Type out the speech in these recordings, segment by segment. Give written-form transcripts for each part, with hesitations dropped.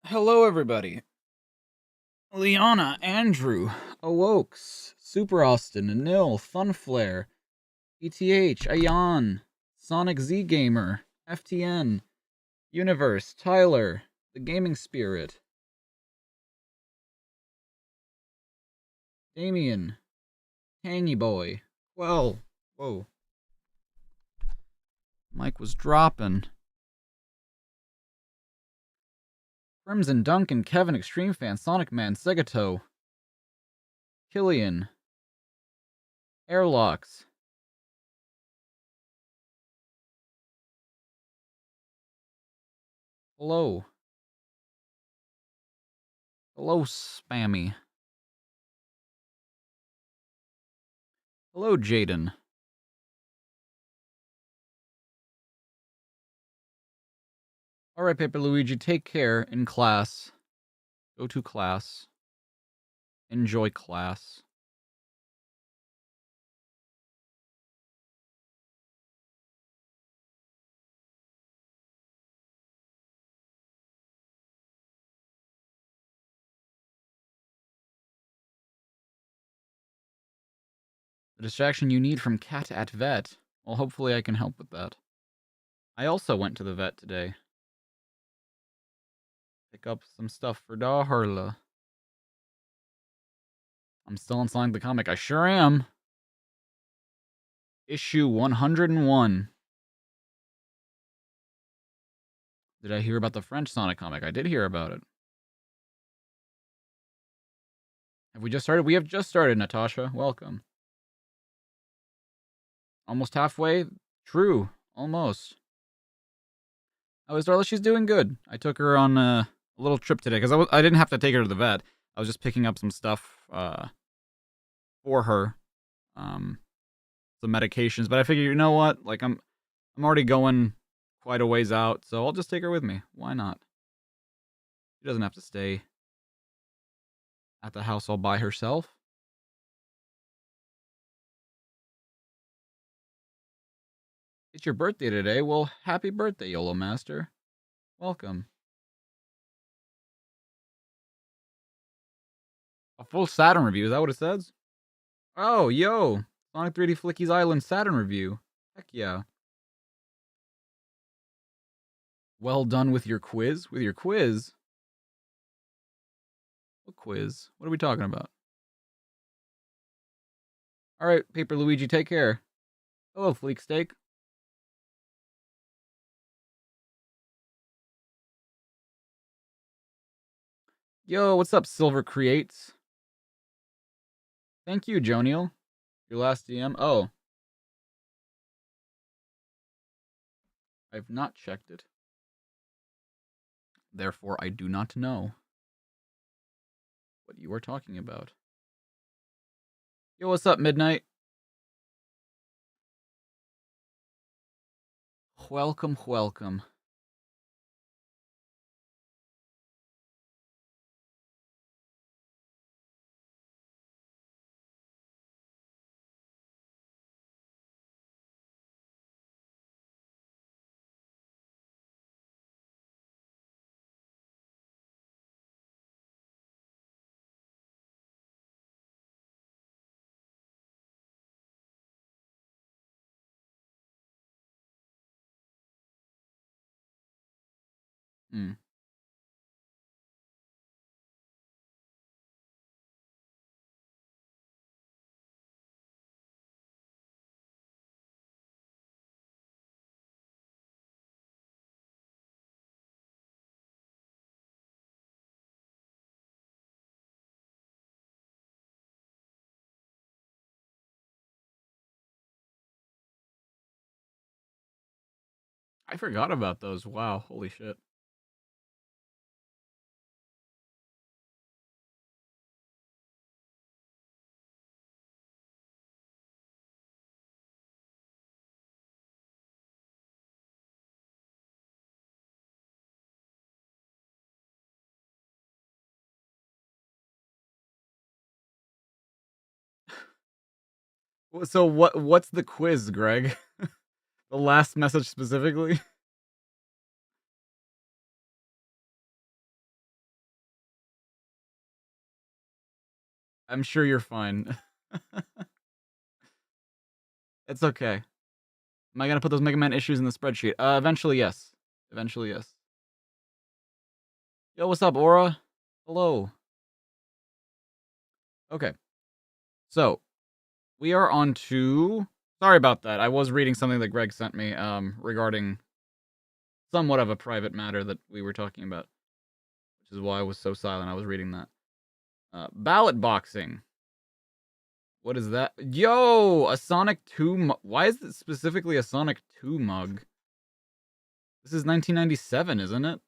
Hello, everybody. Liana, Andrew, Awokes, Super Austin, Nil, Funflare, ETH, Ayan, Sonic Z Gamer, FTN, Universe, Tyler, The Gaming Spirit, Damien, Tangy Boy, well, whoa. Mike was dropping. Crimson, Duncan, Kevin, Extreme Fan, Sonic Man, Segato, Killian, Airlocks, hello. Hello, Spammy. Hello, Jaden. Alright, Paper Luigi, take care in class. Go to class. Enjoy class. The distraction you need from Cat at Vet. Well, hopefully I can help with that. I also went to the vet today. Pick up some stuff for Darla. I'm still in Sonic the Comic. I sure am. Issue 101. Did I hear about the French Sonic comic? I did hear about it. Have we just started? We have just started, Natasha. Welcome. Almost halfway? True. Almost. How is Darla? She's doing good. I took her on a little trip today because I didn't have to take her to the vet. I was just picking up some stuff for her, some medications. But I figured, you know what? Like I'm already going quite a ways out, so I'll just take her with me. Why not? She doesn't have to stay at the house all by herself. It's your birthday today. Well, happy birthday, YOLO Master. Welcome. A full Saturn review, is that what it says? Oh, yo! Sonic 3D Flickies Island Saturn review. Heck yeah. Well done with your quiz? With your quiz? What quiz? What are we talking about? Alright, Paper Luigi, take care. Hello, Fleek Steak. Yo, what's up, Silver Creates? Thank you, Joniel. Your last DM. Oh. I've not checked it. Therefore, I do not know what you are talking about. Yo, what's up, Midnight? Welcome, welcome. Hmm. I forgot about those. Wow, holy shit. So what's the quiz, Greg? The last message specifically? I'm sure you're fine. It's okay. Am I gonna put those Mega Man issues in the spreadsheet? Eventually, yes. Eventually, yes. Yo, what's up, Aura? Hello. Okay. So, we are on to... Sorry about that. I was reading something that Greg sent me, regarding somewhat of a private matter that we were talking about. Which is why I was so silent. I was reading that. Ballot boxing. What is that? Yo! A Sonic 2 Why is it specifically a Sonic 2 mug? This is 1997, isn't it?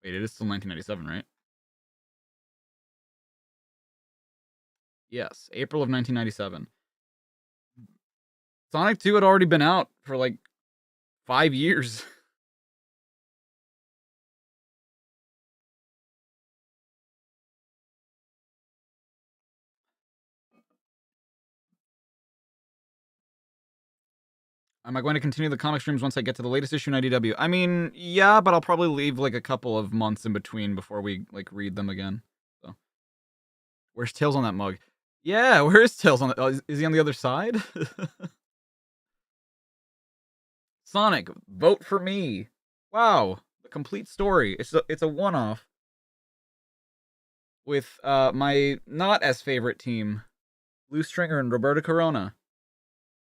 Wait, it is still 1997, right? Yes, April of 1997. Sonic 2 had already been out for like 5 years. Am I going to continue the comic streams once I get to the latest issue in IDW? I mean, yeah, but I'll probably leave like a couple of months in between before we like read them again. So, where's Tails on that mug? Yeah, where is Tails on that? Oh, is he on the other side? Sonic, vote for me. Wow, the complete story. It's a one-off with my not as favorite team, Lou Stringer and Roberto Corona.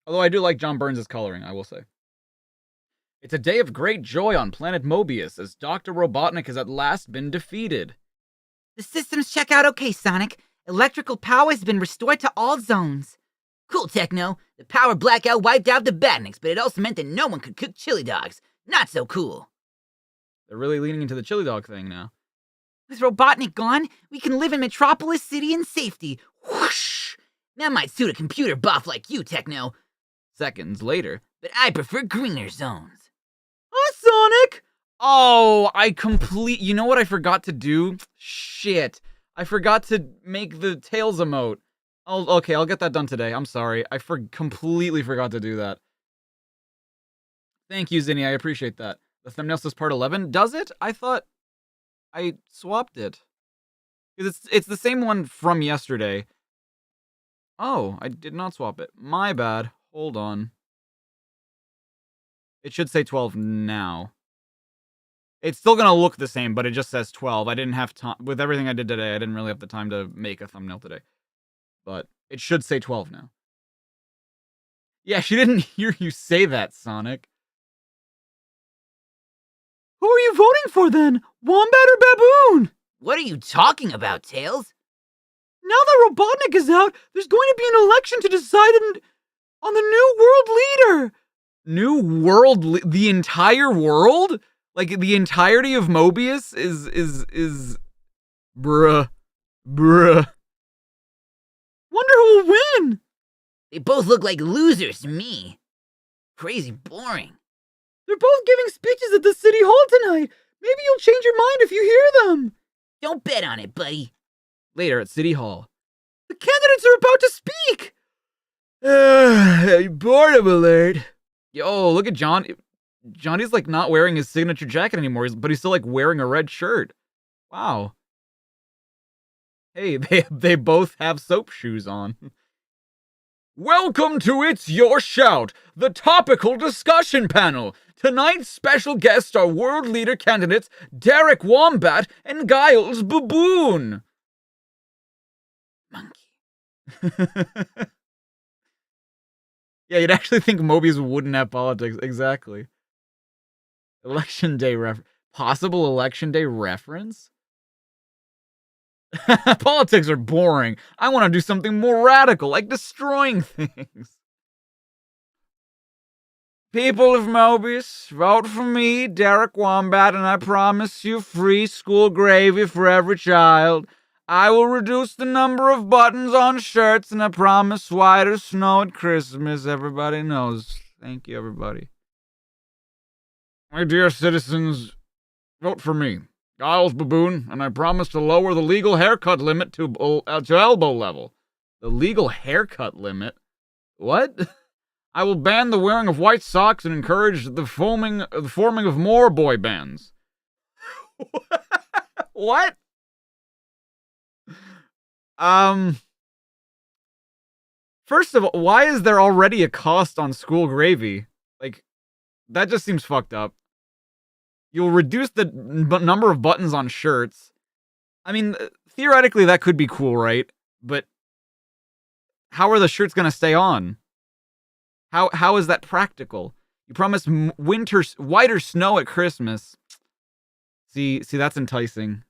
Although I do like John Burns' coloring, I will say. It's a day of great joy on planet Mobius as Dr. Robotnik has at last been defeated. The systems check out okay, Sonic. Electrical power has been restored to all zones. Cool, Techno. The power blackout wiped out the Badniks, but it also meant that no one could cook chili dogs. Not so cool. They're really leaning into the chili dog thing now. With Robotnik gone, we can live in Metropolis City in safety. Whoosh! That might suit a computer buff like you, Techno. Seconds later, but I prefer greener zones. Sonic! Oh, you know what I forgot to do? Shit. I forgot to make the Tails emote. Okay, I'll get that done today. I'm sorry. I completely forgot to do that. Thank you, Zinni. I appreciate that. The thumbnail says part 11. Does it? I thought I swapped it. It's the same one from yesterday. Oh, I did not swap it. My bad. Hold on. It should say 12 now. It's still gonna look the same, but it just says 12. I didn't have time. With everything I did today, I didn't really have the time to make a thumbnail today. But it should say 12 now. Yeah, she didn't hear you say that, Sonic. Who are you voting for then? Wombat or Baboon? What are you talking about, Tails? Now that Robotnik is out, there's going to be an election to decide on the new world leader. New world? The entire world? Like, the entirety of Mobius is... Bruh. Wonder who will win? They both look like losers to me. Crazy boring. They're both giving speeches at the city hall tonight. Maybe you'll change your mind if you hear them. Don't bet on it, buddy. Later at City Hall. The candidates are about to speak! Boredom alert. Yo, look at John. Johnny's like not wearing his signature jacket anymore, but he's still like wearing a red shirt. Wow. Hey, they both have soap shoes on. Welcome to It's Your Shout, the topical discussion panel. Tonight's special guests are world leader candidates Derek Wombat and Giles Baboon. Monkey. Yeah, you'd actually think Mobius wouldn't have politics. Exactly. Election day possible election day reference? Politics are boring. I want to do something more radical, like destroying things. People of Mobius, vote for me, Derek Wombat, and I promise you free school gravy for every child. I will reduce the number of buttons on shirts, and I promise whiter snow at Christmas. Everybody knows. Thank you, everybody. My dear citizens, vote for me, Giles Baboon, and I promise to lower the legal haircut limit to elbow level. The legal haircut limit? What? I will ban the wearing of white socks and encourage the forming of more boy bands. What? First of all, why is there already a cost on school gravy? Like, that just seems fucked up. You'll reduce the number of buttons on shirts. I mean, theoretically, that could be cool, right? But how are the shirts gonna stay on? How is that practical? You promise whiter snow at Christmas. See, that's enticing.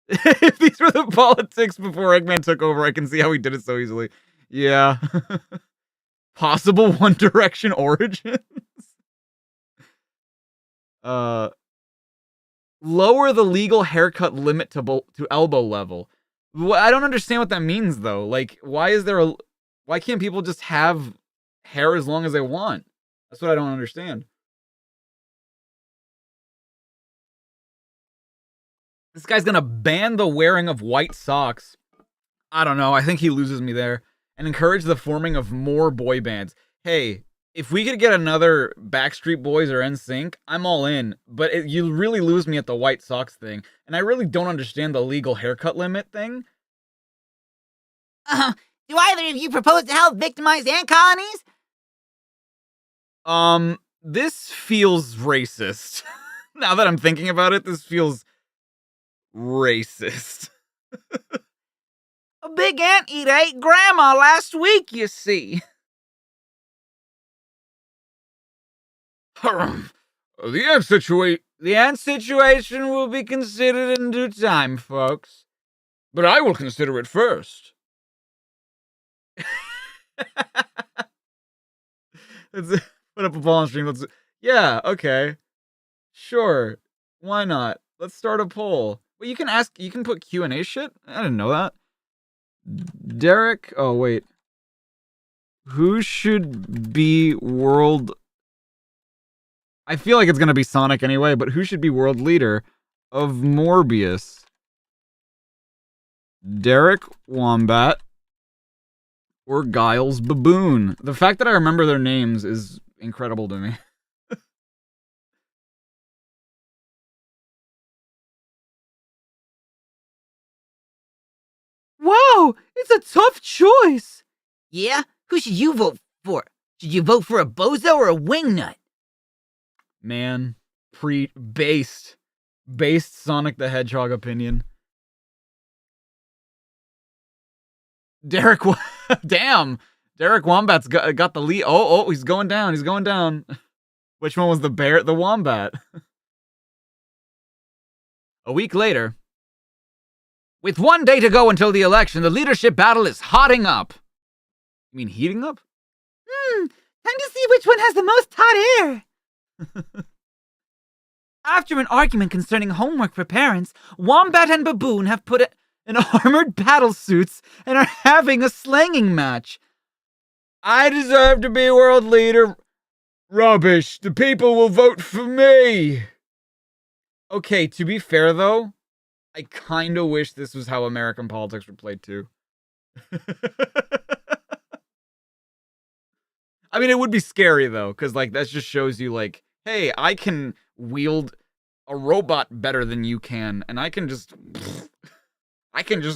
If these were the politics before Eggman took over, I can see how he did it so easily. Yeah. Possible One Direction origins? Lower the legal haircut limit to elbow level. I don't understand what that means, though. Like, why can't people just have hair as long as they want? That's what I don't understand. This guy's gonna ban the wearing of white socks. I don't know. I think he loses me there. And encourage the forming of more boy bands. Hey, if we could get another Backstreet Boys or NSYNC, I'm all in. But you really lose me at the white socks thing. And I really don't understand the legal haircut limit thing. Do either of you propose to help victimized ant colonies? This feels racist. Now that I'm thinking about it, this feels racist. A big anteater ate Grandma last week, you see. The ant situation will be considered in due time, folks. But I will consider it first. Let's put up a ball on stream. Yeah, okay. Sure. Why not? Let's start a poll. Well, you can put Q&A shit? I didn't know that. Derek, oh wait. Who should be world... I feel like it's gonna be Sonic anyway, but who should be world leader of Mobius? Derek Wombat or Giles Baboon? The fact that I remember their names is incredible to me. Wow, it's a tough choice. Yeah? Who should you vote for? Should you vote for a bozo or a wingnut? Man, based Sonic the Hedgehog opinion. Derek, damn, Derek Wombat's got the lead. Oh, he's going down. Which one was the bear? The Wombat. A week later, with 1 day to go until the election, the leadership battle is hotting up. You mean heating up? Time to see which one has the most hot air. After an argument concerning homework for parents, Wombat and Baboon have put in armored battle suits and are having a slanging match. I deserve to be world leader. Rubbish. The people will vote for me. Okay, to be fair though, I kinda wish this was how American politics were played too. I mean, it would be scary though, because like that just shows you like, hey, I can wield a robot better than you can, and I can just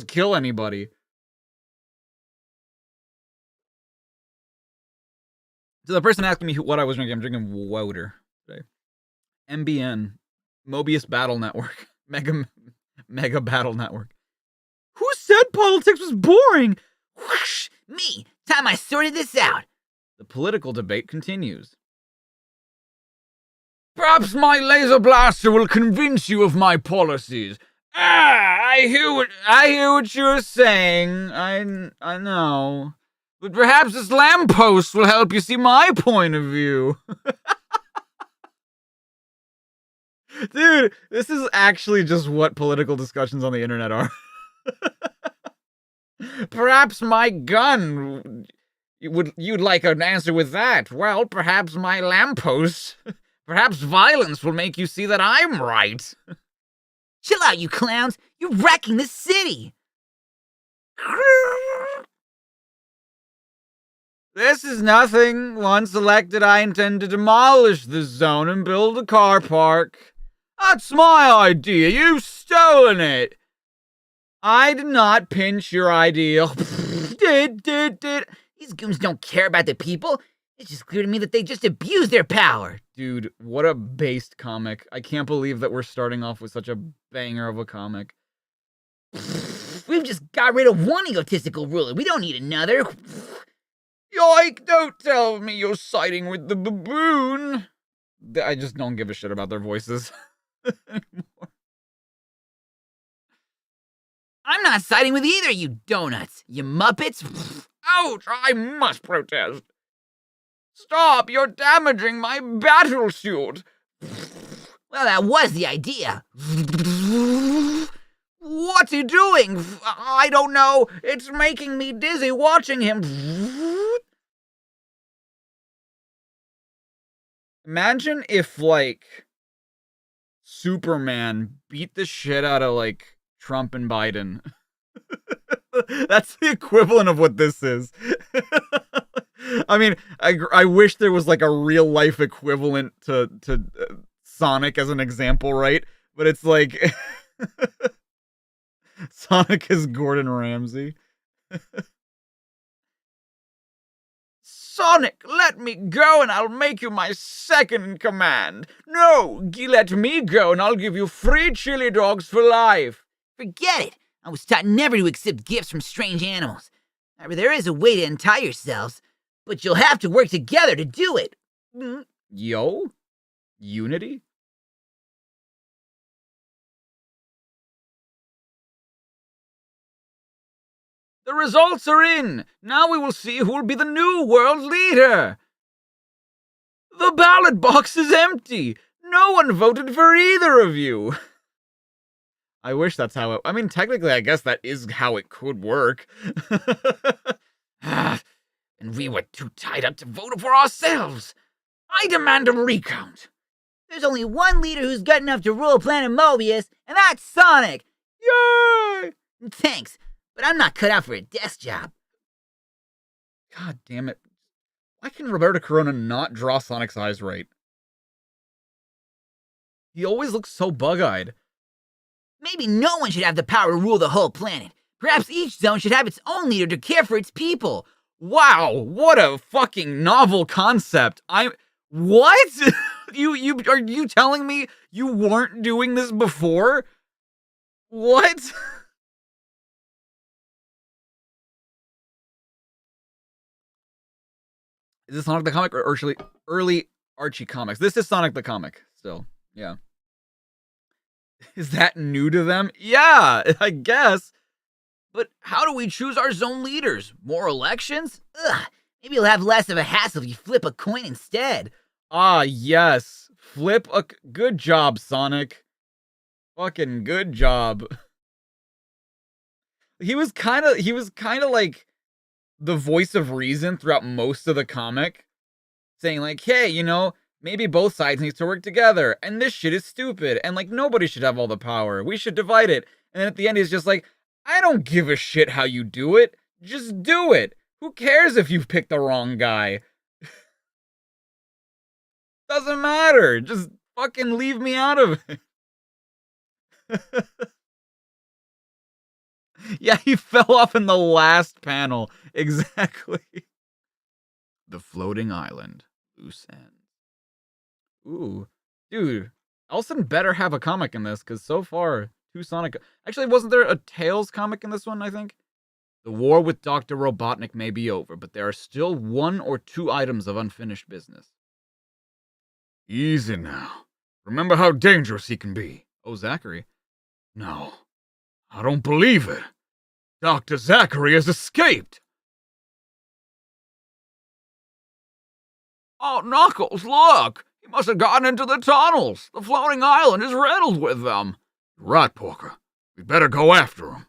kill anybody. So the person asking me what I was drinking, I'm drinking water today. MBN, Mobius Battle Network, Mega Battle Network. Who said politics was boring? Whoosh! Me! Time I sorted this out. The political debate continues. Perhaps my laser blaster will convince you of my policies. I hear what you're saying. I know. But perhaps this lamppost will help you see my point of view. Dude, this is actually just what political discussions on the internet are. Perhaps my gun... You'd like an answer with that. Well, perhaps my lamppost... Perhaps violence will make you see that I'm right. Chill out, you clowns. You're wrecking the city. This is nothing. Once elected, I intend to demolish this zone and build a car park. That's my idea. You've stolen it. I did not pinch your ideal. These goons don't care about the people. It's just clear to me that they just abuse their power. Dude, what a based comic. I can't believe that we're starting off with such a banger of a comic. We've just got rid of one egotistical ruler. We don't need another. Yoink, don't tell me you're siding with the baboon. I just don't give a shit about their voices anymore. I'm not siding with either, you donuts. You muppets. Ouch, I must protest. Stop, you're damaging my battle suit. Well, that was the idea. What's he doing? I don't know. It's making me dizzy watching him. Imagine if, like, Superman beat the shit out of, like, Trump and Biden. That's the equivalent of what this is. I mean, I wish there was, like, a real-life equivalent to Sonic as an example, right? But it's like... Sonic is Gordon Ramsay. Sonic, let me go and I'll make you my second in command. No, let me go and I'll give you free chili dogs for life. Forget it. I was taught never to accept gifts from strange animals. However, there is a way to untie yourselves, but you'll have to work together to do it. Yo? Unity? The results are in! Now we will see who will be the new world leader! The ballot box is empty! No one voted for either of you! I wish that's how it... I mean, technically, I guess that is how it could work. And we were too tied up to vote for ourselves! I demand a recount! There's only one leader who's good enough to rule planet Mobius, and that's Sonic! Yay! Thanks. But I'm not cut out for a desk job. God damn it. Why can Roberto Corona not draw Sonic's eyes right? He always looks so bug-eyed. Maybe no one should have the power to rule the whole planet. Perhaps each zone should have its own leader to care for its people. Wow, what a fucking novel concept. What? Are you telling me you weren't doing this before? What? Is this Sonic the Comic or early Archie comics? This is Sonic the Comic, still. Yeah. Is that new to them? Yeah, I guess. But how do we choose our zone leaders? More elections? Ugh, maybe you'll have less of a hassle if you flip a coin instead. Ah, yes. Flip a... Good job, Sonic. Fucking good job. He was kind of like... the voice of reason throughout most of the comic, saying like, hey, you know, maybe both sides need to work together, and this shit is stupid, and like, nobody should have all the power, we should divide it. And then at the end, he's just like, I don't give a shit how you do it, just do it. Who cares if you picked the wrong guy? Doesn't matter, just fucking leave me out of it. Yeah, he fell off in the last panel. Exactly. The floating island. Loose end. Ooh. Dude, Elson better have a comic in this, because so far, two Sonic... Actually, wasn't there a Tails comic in this one, I think? The war with Dr. Robotnik may be over, but there are still 1 or 2 items of unfinished business. Easy now. Remember how dangerous he can be. Oh, Zachary. No. I don't believe it. Dr. Zachary has escaped. Oh, Knuckles, look! He must have gotten into the tunnels. The floating island is riddled with them. Right, Porker. We better go after him.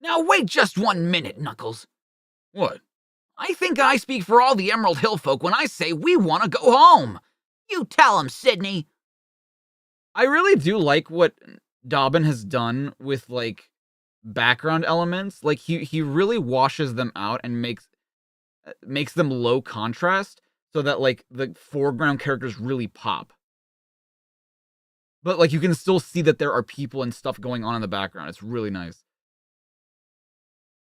Now wait just 1 minute, Knuckles. What? I think I speak for all the Emerald Hill folk when I say we want to go home. You tell him, Sydney. I really do like what Dobbin has done with, like, background elements. Like, he really washes them out and makes them low contrast so that, like, the foreground characters really pop. but like you can still see that there are people and stuff going on in the background. It's really nice.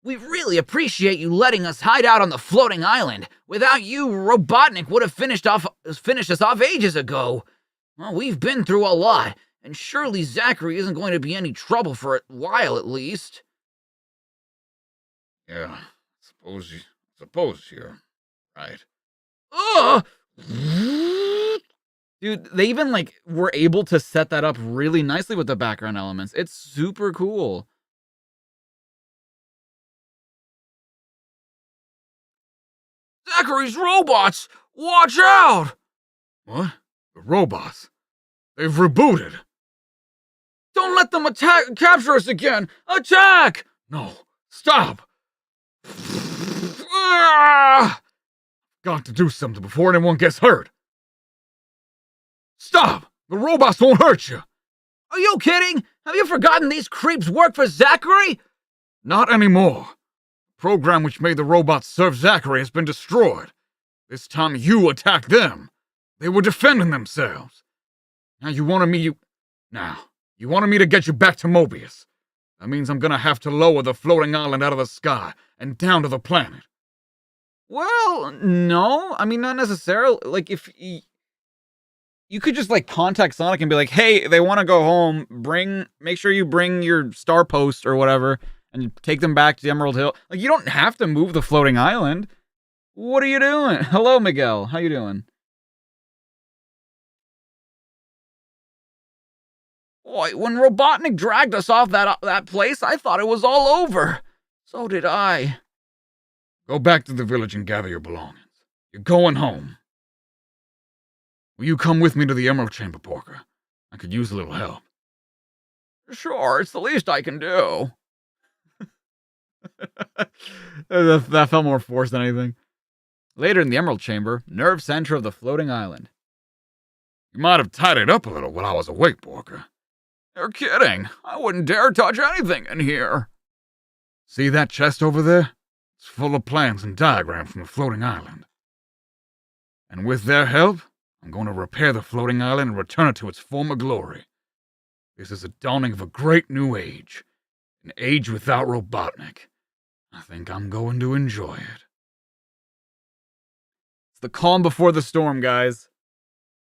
We really appreciate you letting us hide out on the floating island. Without you, Robotnik would have finished us off ages ago. Well, we've been through a lot, and surely Zachary isn't going to be any trouble for a while at least. Yeah, suppose you're right. Ugh! Dude, they even like were able to set that up really nicely with the background elements. It's super cool. Zachary's robots! Watch out! What? The robots? They've rebooted. Don't let them capture us again! Attack! No, stop! Ah! Got to do something before anyone gets hurt. Stop! The robots won't hurt you. Are you kidding? Have you forgotten these creeps work for Zachary? Not anymore. The program which made the robots serve Zachary has been destroyed. This time you attack them. They were defending themselves. Now you wanted me to get you back to Mobius. That means I'm gonna have to lower the floating island out of the sky and down to the planet. Well, no. I mean, not necessarily. Like, if you could just, like, contact Sonic and be like, hey, they want to go home. Make sure you bring your star post or whatever and take them back to Emerald Hill. Like, you don't have to move the floating island. What are you doing? Hello, Miguel. How you doing? Boy, when Robotnik dragged us off that place, I thought it was all over. So did I. Go back to the village and gather your belongings. You're going home. Will you come with me to the Emerald Chamber, Porker? I could use a little help. Sure, it's the least I can do. That felt more forced than anything. Later in the Emerald Chamber, nerve center of the floating island. You might have tidied up a little while I was awake, Porker. You're kidding. I wouldn't dare touch anything in here. See that chest over there? It's full of plans and diagrams from the floating island. And with their help, I'm going to repair the floating island and return it to its former glory. This is the dawning of a great new age. An age without Robotnik. I think I'm going to enjoy it. It's the calm before the storm, guys.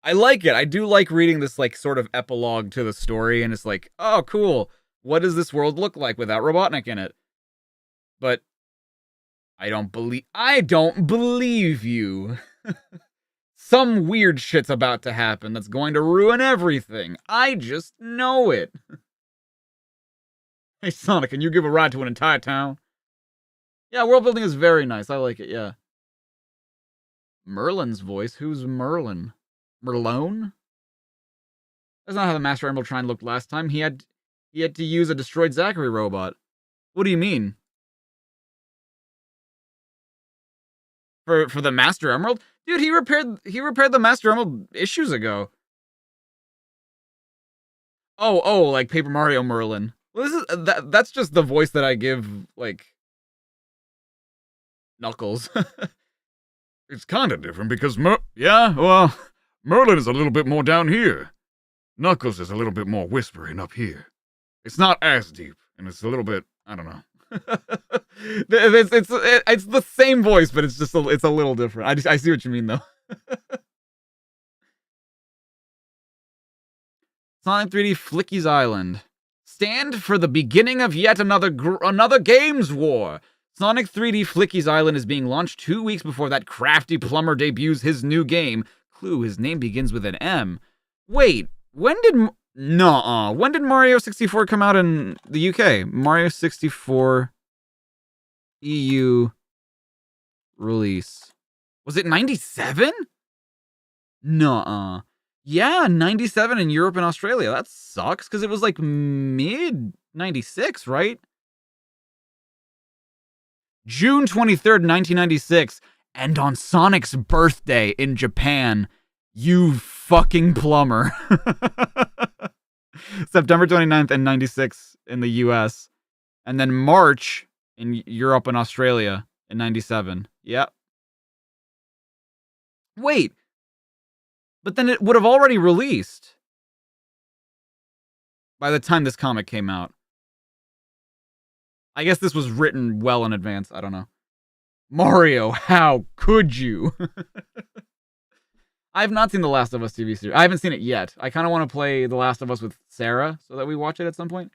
I like it. I do like reading this, like, sort of epilogue to the story, and it's like, oh, cool. What does this world look like without Robotnik in it? But I don't believe you. Some weird shit's about to happen that's going to ruin everything. I just know it. Hey, Sonic, can you give a ride to an entire town? Yeah, world building is very nice. I like it, yeah. Merlin's voice? Who's Merlin? Merlone? That's not how the Master Emerald Shrine looked last time. He had to use a destroyed Zachary robot. What do you mean? For the Master Emerald? Dude, he repaired the Master Emerald issues ago. Oh, like Paper Mario Merlin. Well, that's just the voice that I give, like, Knuckles. It's kind of different because Merlin is a little bit more down here. Knuckles is a little bit more whispering up here. It's not as deep, and it's a little bit, I don't know. It's the same voice, but it's just it's a little different. I see what you mean, though. Sonic 3D Flickies Island. Stand for the beginning of yet another games war. Sonic 3D Flickies Island is being launched 2 weeks before that crafty plumber debuts his new game. Clue, his name begins with an M. Wait, when did Mario 64 come out in the UK? Mario 64 EU release. Was it 97? Nuh-uh. Yeah, 97 in Europe and Australia. That sucks, because it was like mid-96, right? June 23rd, 1996. And on Sonic's birthday in Japan. You fucking plumber. September 29th and 96 in the US. And then March in Europe and Australia in 97. Yep. Wait. But then it would have already released. by the time this comic came out. I guess this was written well in advance. I don't know. Mario, how could you? I have not seen The Last of Us TV series. I haven't seen it yet. I kind of want to play The Last of Us with Sarah so that we watch it at some point.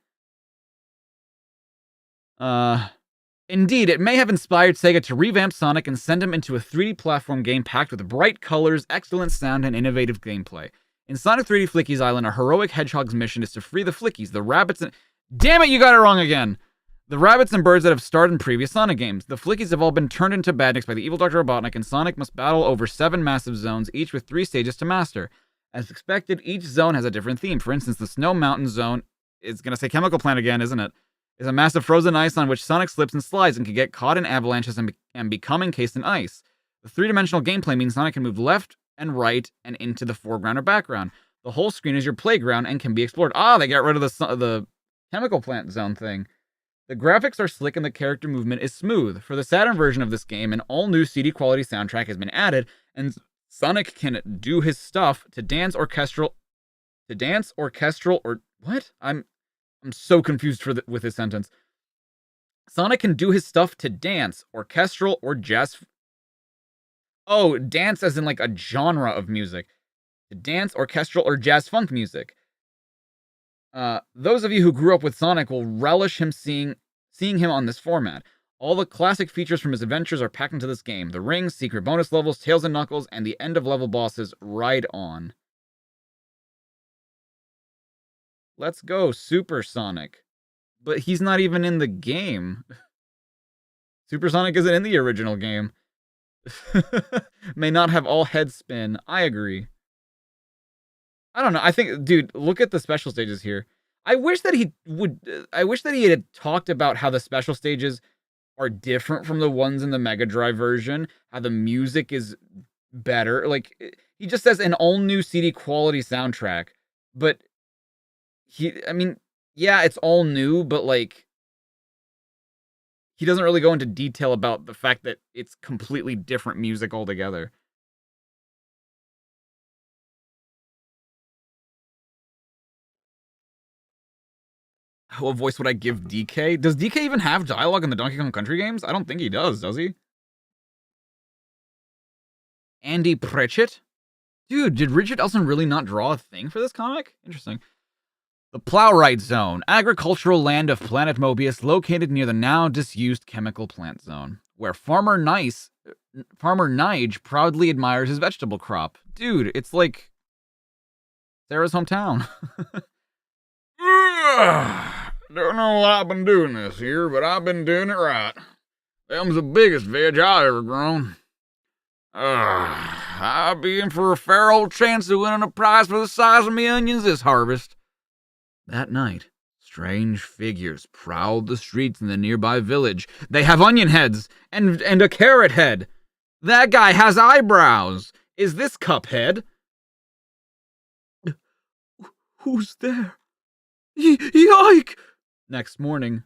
Indeed, it may have inspired Sega to revamp Sonic and send him into a 3D platform game packed with bright colors, excellent sound, and innovative gameplay. In Sonic 3D Flickies Island, a heroic hedgehog's mission is to free the Flickies, the rabbits and... Damn it, you got it wrong again! The rabbits and birds that have starred in previous Sonic games. The Flickies have all been turned into badniks by the evil Dr. Robotnik, and Sonic must battle over 7 massive zones, each with 3 stages to master. As expected, each zone has a different theme. For instance, the Snow Mountain Zone is going to say Chemical Plant again, isn't it? Is a massive frozen ice on which Sonic slips and slides and can get caught in avalanches and become encased in ice. The 3-dimensional gameplay means Sonic can move left and right and into the foreground or background. The whole screen is your playground and can be explored. Ah, they got rid of the Chemical Plant Zone thing. The graphics are slick and the character movement is smooth. For the Saturn version of this game, an all-new CD quality soundtrack has been added, and Sonic can do his stuff to dance orchestral or what? I'm so confused with this sentence. Sonic can do his stuff to dance, orchestral, or jazz. Oh, dance as in like a genre of music. To dance, orchestral, or jazz funk music. Those of you who grew up with Sonic will relish him seeing him on this format. All the classic features from his adventures are packed into this game. The rings, secret bonus levels, Tails and Knuckles, and the end-of-level bosses. Ride on. Let's go, Super Sonic. But he's not even in the game. Super Sonic isn't in the original game. May not have all head spin. I agree. I don't know. I think, dude, look at the special stages here. I wish that he had talked about how the special stages are different from the ones in the Mega Drive version. How the music is better. Like, he just says an all-new CD quality soundtrack. But yeah, it's all new, but like, he doesn't really go into detail about the fact that it's completely different music altogether. What voice would I give DK? Does DK even have dialogue in the Donkey Kong Country games? I don't think he does he? Andy Pritchett? Dude, did Richard Elson really not draw a thing for this comic? Interesting. The Plowright Zone, agricultural land of planet Mobius, located near the now disused chemical plant zone, where Farmer Nige proudly admires his vegetable crop. Dude, it's like Sarah's hometown. Don't know what I've been doing this year, but I've been doing it right. Them's the biggest veg I ever grown. I'll be in for a fair old chance of winning a prize for the size of me onions this harvest. That night, strange figures prowled the streets in the nearby village. They have onion heads and a carrot head. That guy has eyebrows. Is this Cuphead? Who's there? Yike! Next morning.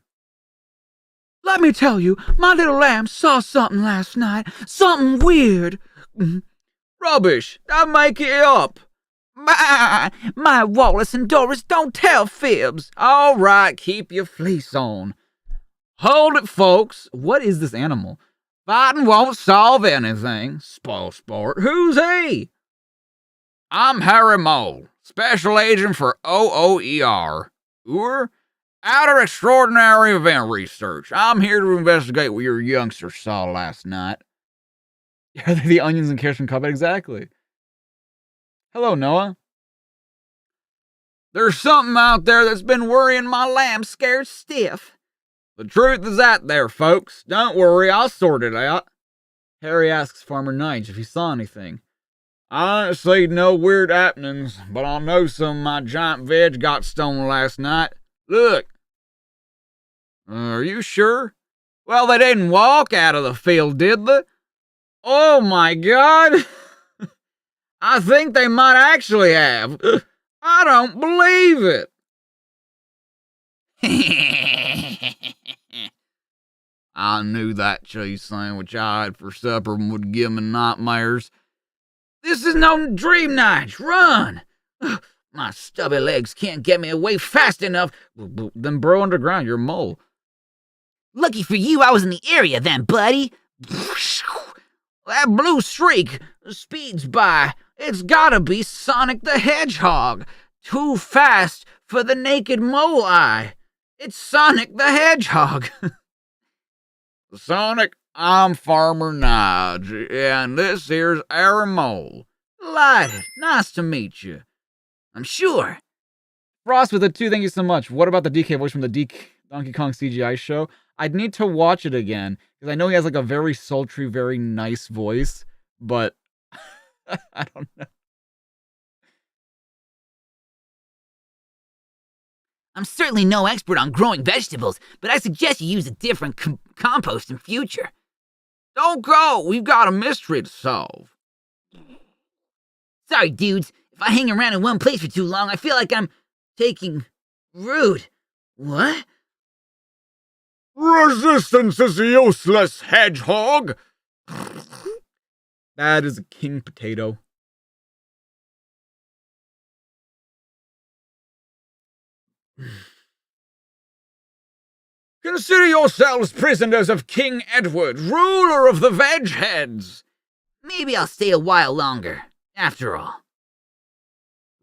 Let me tell you, my little lamb saw something last night. Something weird. Rubbish! I make it up. My Wallace and Doris don't tell fibs. All right, keep your fleece on. Hold it, folks. What is this animal? Fighting won't solve anything. Spoil sport. Who's he? I'm Harry Mole, special agent for OOER. Outer Extraordinary Event Research. I'm here to investigate what your youngsters saw last night. Yeah, the onions and carrots from Cuphead, exactly. Hello, Noah. There's something out there that's been worrying my lamb scared stiff. The truth is out there, folks. Don't worry, I'll sort it out. Harry asks Farmer Nige if he saw anything. I didn't see no weird happenings, but I know some of my giant veg got stoned last night. Look. Are you sure? Well, they didn't walk out of the field, did they? Oh my God. I think they might actually have. I don't believe it. I knew that cheese sandwich I had for supper would give me nightmares. This is no dream, Nige. Run! My stubby legs can't get me away fast enough. Then burrow underground, you're a mole. Lucky for you, I was in the area then, buddy. That blue streak speeds by. It's gotta be Sonic the Hedgehog. Too fast for the naked mole eye. It's Sonic the Hedgehog. Sonic, I'm Farmer Nodge, and this here's our mole. Delighted. Nice to meet you. I'm sure. Frost with the 2, thank you so much. What about the DK voice from the Donkey Kong CGI show? I'd need to watch it again, because I know he has like a very sultry, very nice voice, but I don't know. I'm certainly no expert on growing vegetables, but I suggest you use a different compost in future. Don't go, we've got a mystery to solve. Sorry, dudes. If I hang around in one place for too long, I feel like I'm taking root. What? Resistance is useless, hedgehog. That is a king potato. Consider yourselves prisoners of King Edward, ruler of the vegheads. Maybe I'll stay a while longer, after all.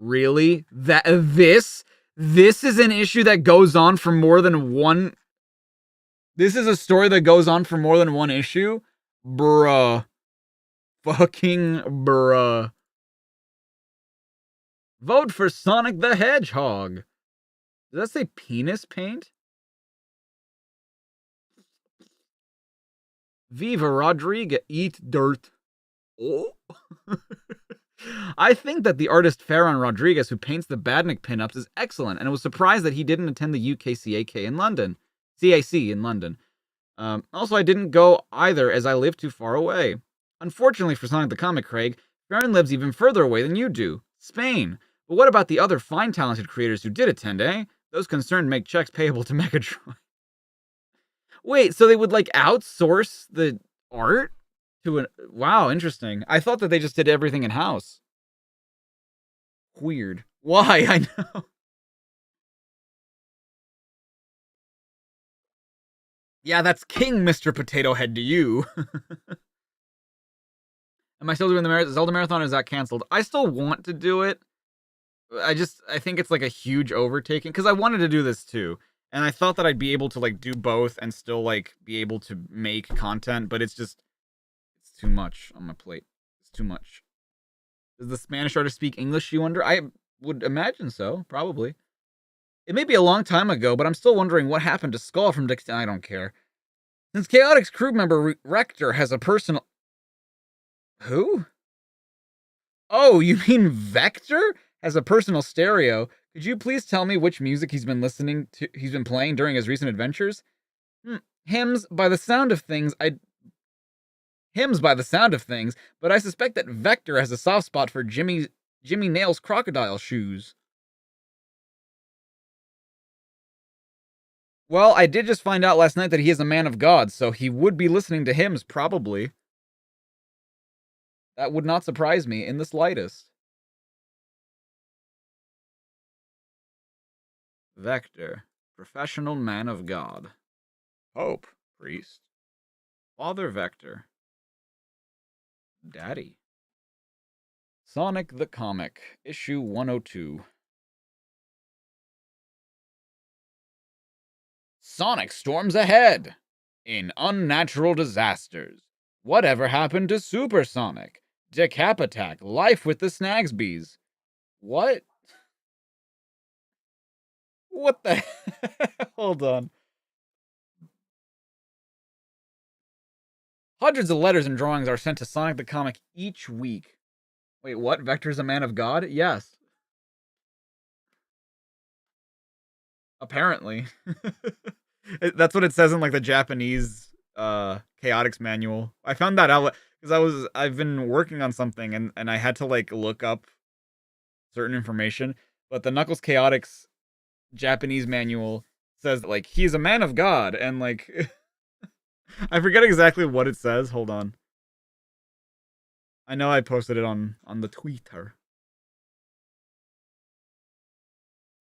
Really? This is an issue that goes on for more than one... This is a story that goes on for more than one issue? Bruh. Fucking bruh. Vote for Sonic the Hedgehog. Does that say penis paint? Viva Rodriguez. Eat dirt. Oh. I think that the artist Farron Rodriguez, who paints the Badnik pinups, is excellent, and I was surprised that he didn't attend the UKCAK in London. CAC in London. Also, I didn't go either, as I live too far away. Unfortunately for Sonic the Comic, Craig, Farron lives even further away than you do. Spain. But what about the other fine talented creators who did attend, eh? Those concerned make checks payable to Megatron. Wait, so they would, like, outsource the art? To an... Wow, interesting. I thought that they just did everything in-house. Weird. Why? I know. Yeah, that's King Mr. Potato Head to you. Am I still doing the Zelda Marathon, or is that canceled? I still want to do it. I think it's like a huge overtaking, because I wanted to do this too. And I thought that I'd be able to like do both and still like be able to make content, but it's too much on my plate. It's too much. Does the Spanish artist speak English, you wonder? I would imagine so, probably. It may be a long time ago, but I'm still wondering what happened to Skull from Dixon. I don't care. Since Chaotix crew member Rector has a personal... Who? Oh, you mean Vector? Has a personal stereo. Could you please tell me which music he's been playing during his recent adventures? Hymns by the sound of things, but I suspect that Vector has a soft spot for Jimmy Nail's crocodile shoes. Well, I did just find out last night that he is a man of God, so he would be listening to hymns, probably. That would not surprise me in the slightest. Vector, professional man of God. Pope, priest. Father Vector. Daddy. Sonic the Comic, issue 102. Sonic storms ahead. In Unnatural Disasters. Whatever happened to Super Sonic? Decap Attack, Life with the Snagsbys. What? What the... Hold on. Hundreds of letters and drawings are sent to Sonic the Comic each week. Wait, what? Vector's a man of God? Yes. Apparently. That's what it says in like the Japanese Chaotix manual. I found that out because I've been working on something and I had to like look up certain information, but the Knuckles Chaotix Japanese manual says that, like, he's a man of God, and like I forget exactly what it says. Hold on. I know I posted it on the Twitter.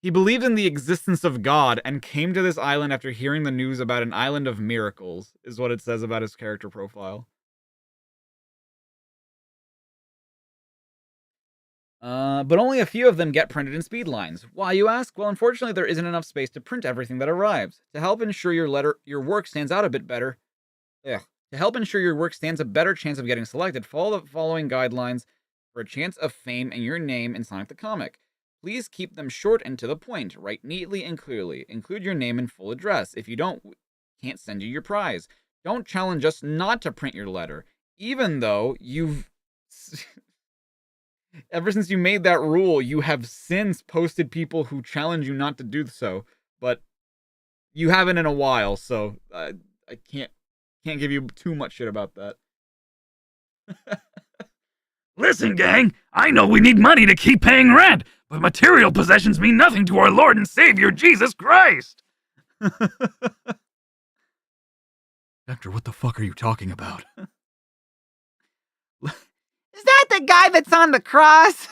He believed in the existence of God and came to this island after hearing the news about an island of miracles, is what it says about his character profile. But only a few of them get printed in speed lines. Why, you ask? Well, unfortunately, there isn't enough space to print everything that arrives. To help ensure your work stands out a bit better. To help ensure your work stands a better chance of getting selected, follow the following guidelines for a chance of fame and your name in Sonic the Comic. Please keep them short and to the point. Write neatly and clearly. Include your name and full address. If you don't, we can't send you your prize. Don't challenge us not to print your letter, even though you've... Ever since you made that rule, you have since posted people who challenge you not to do so, but you haven't in a while, so I can't give you too much shit about that. Listen, gang, I know we need money to keep paying rent, but material possessions mean nothing to our Lord and Savior, Jesus Christ! Vector, what the fuck are you talking about? Is that the guy that's on the cross?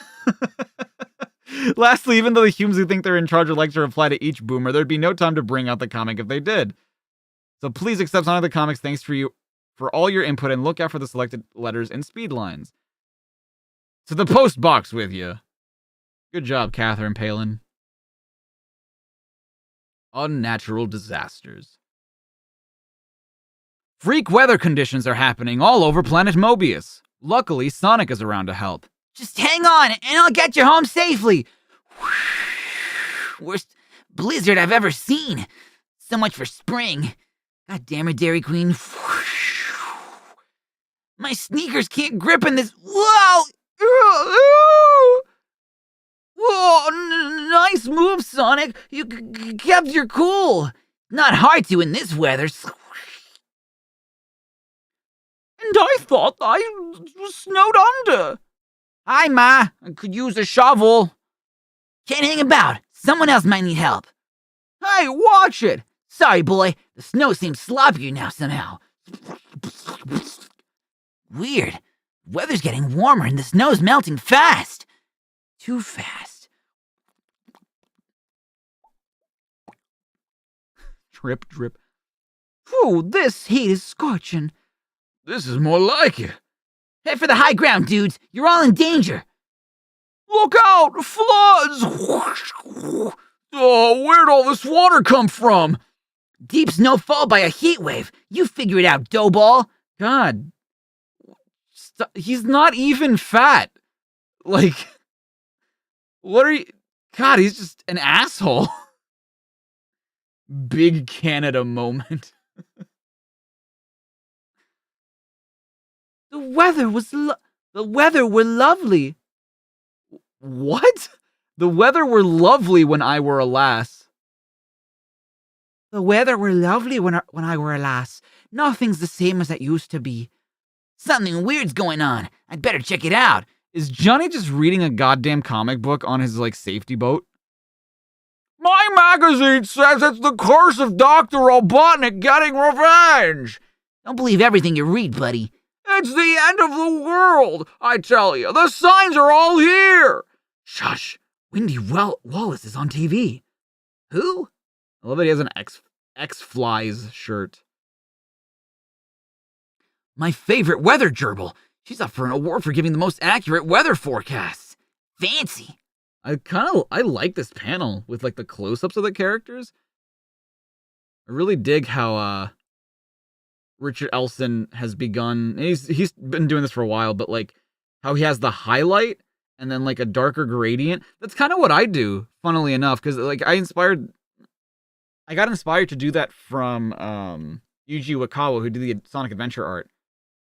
Lastly, even though the humans who think they're in charge would like to reply to each boomer, there'd be no time to bring out the comic if they did. So please accept Sonic the Comics. Thanks for all your input, and look out for the selected letters and speed lines. To the post box with you. Good job, Catherine Palin. Unnatural disasters. Freak weather conditions are happening all over planet Mobius. Luckily, Sonic is around to help. Just hang on, and I'll get you home safely. Worst blizzard I've ever seen. So much for spring. God damn it, Dairy Queen. My sneakers can't grip in this. Whoa! Whoa! Nice move, Sonic. You kept your cool. Not hard to in this weather. And I thought I was snowed under. Hi, Ma. I could use a shovel. Can't hang about. Someone else might need help. Hey, watch it. Sorry, boy. The snow seems sloppier now somehow. Weird. Weather's getting warmer and the snow's melting fast. Too fast. Drip, drip. Phew, this heat is scorching. This is more like it. Head for the high ground, dudes. You're all in danger. Look out! Floods! Oh, where'd all this water come from? Deep snowfall by a heat wave. You figure it out, doughball. God. He's not even fat. Like, what are you... God, he's just an asshole. Big Canada moment. The weather were lovely. What? The weather were lovely when I were a lass. The weather were lovely when I were a lass. Nothing's the same as it used to be. Something weird's going on. I'd better check it out. Is Johnny just reading a goddamn comic book on his, safety boat? My magazine says it's the curse of Dr. Robotnik getting revenge. Don't believe everything you read, buddy. It's the end of the world, I tell you. The signs are all here. Shush. Wendy Wallace is on TV. Who? I love that he has an X-Flies shirt. My favorite weather gerbil. She's up for an award for giving the most accurate weather forecasts. Fancy. I like this panel with the close-ups of the characters. I really dig how Richard Elson has begun. He's been doing this for a while, but how he has the highlight and then a darker gradient. That's kind of what I do, funnily enough, because I got inspired to do that from Yuji Wakawa, who did the Sonic Adventure art.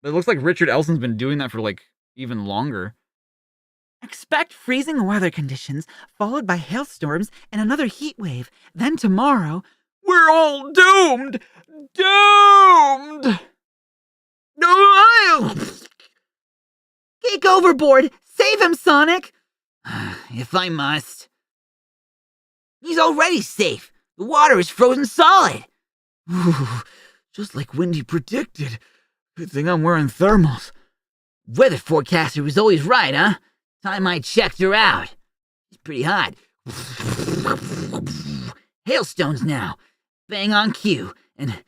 But it looks like Richard Elson's been doing that for even longer. Expect freezing weather conditions, followed by hailstorms and another heat wave. Then tomorrow, we're all doomed! Doomed! Kick overboard! Save him, Sonic! If I must. He's already safe. The water is frozen solid. Just like Wendy predicted. Good thing I'm wearing thermals. Weather forecaster was always right, huh? Time I checked her out. She's pretty hot. Hailstones now. Bang on cue. And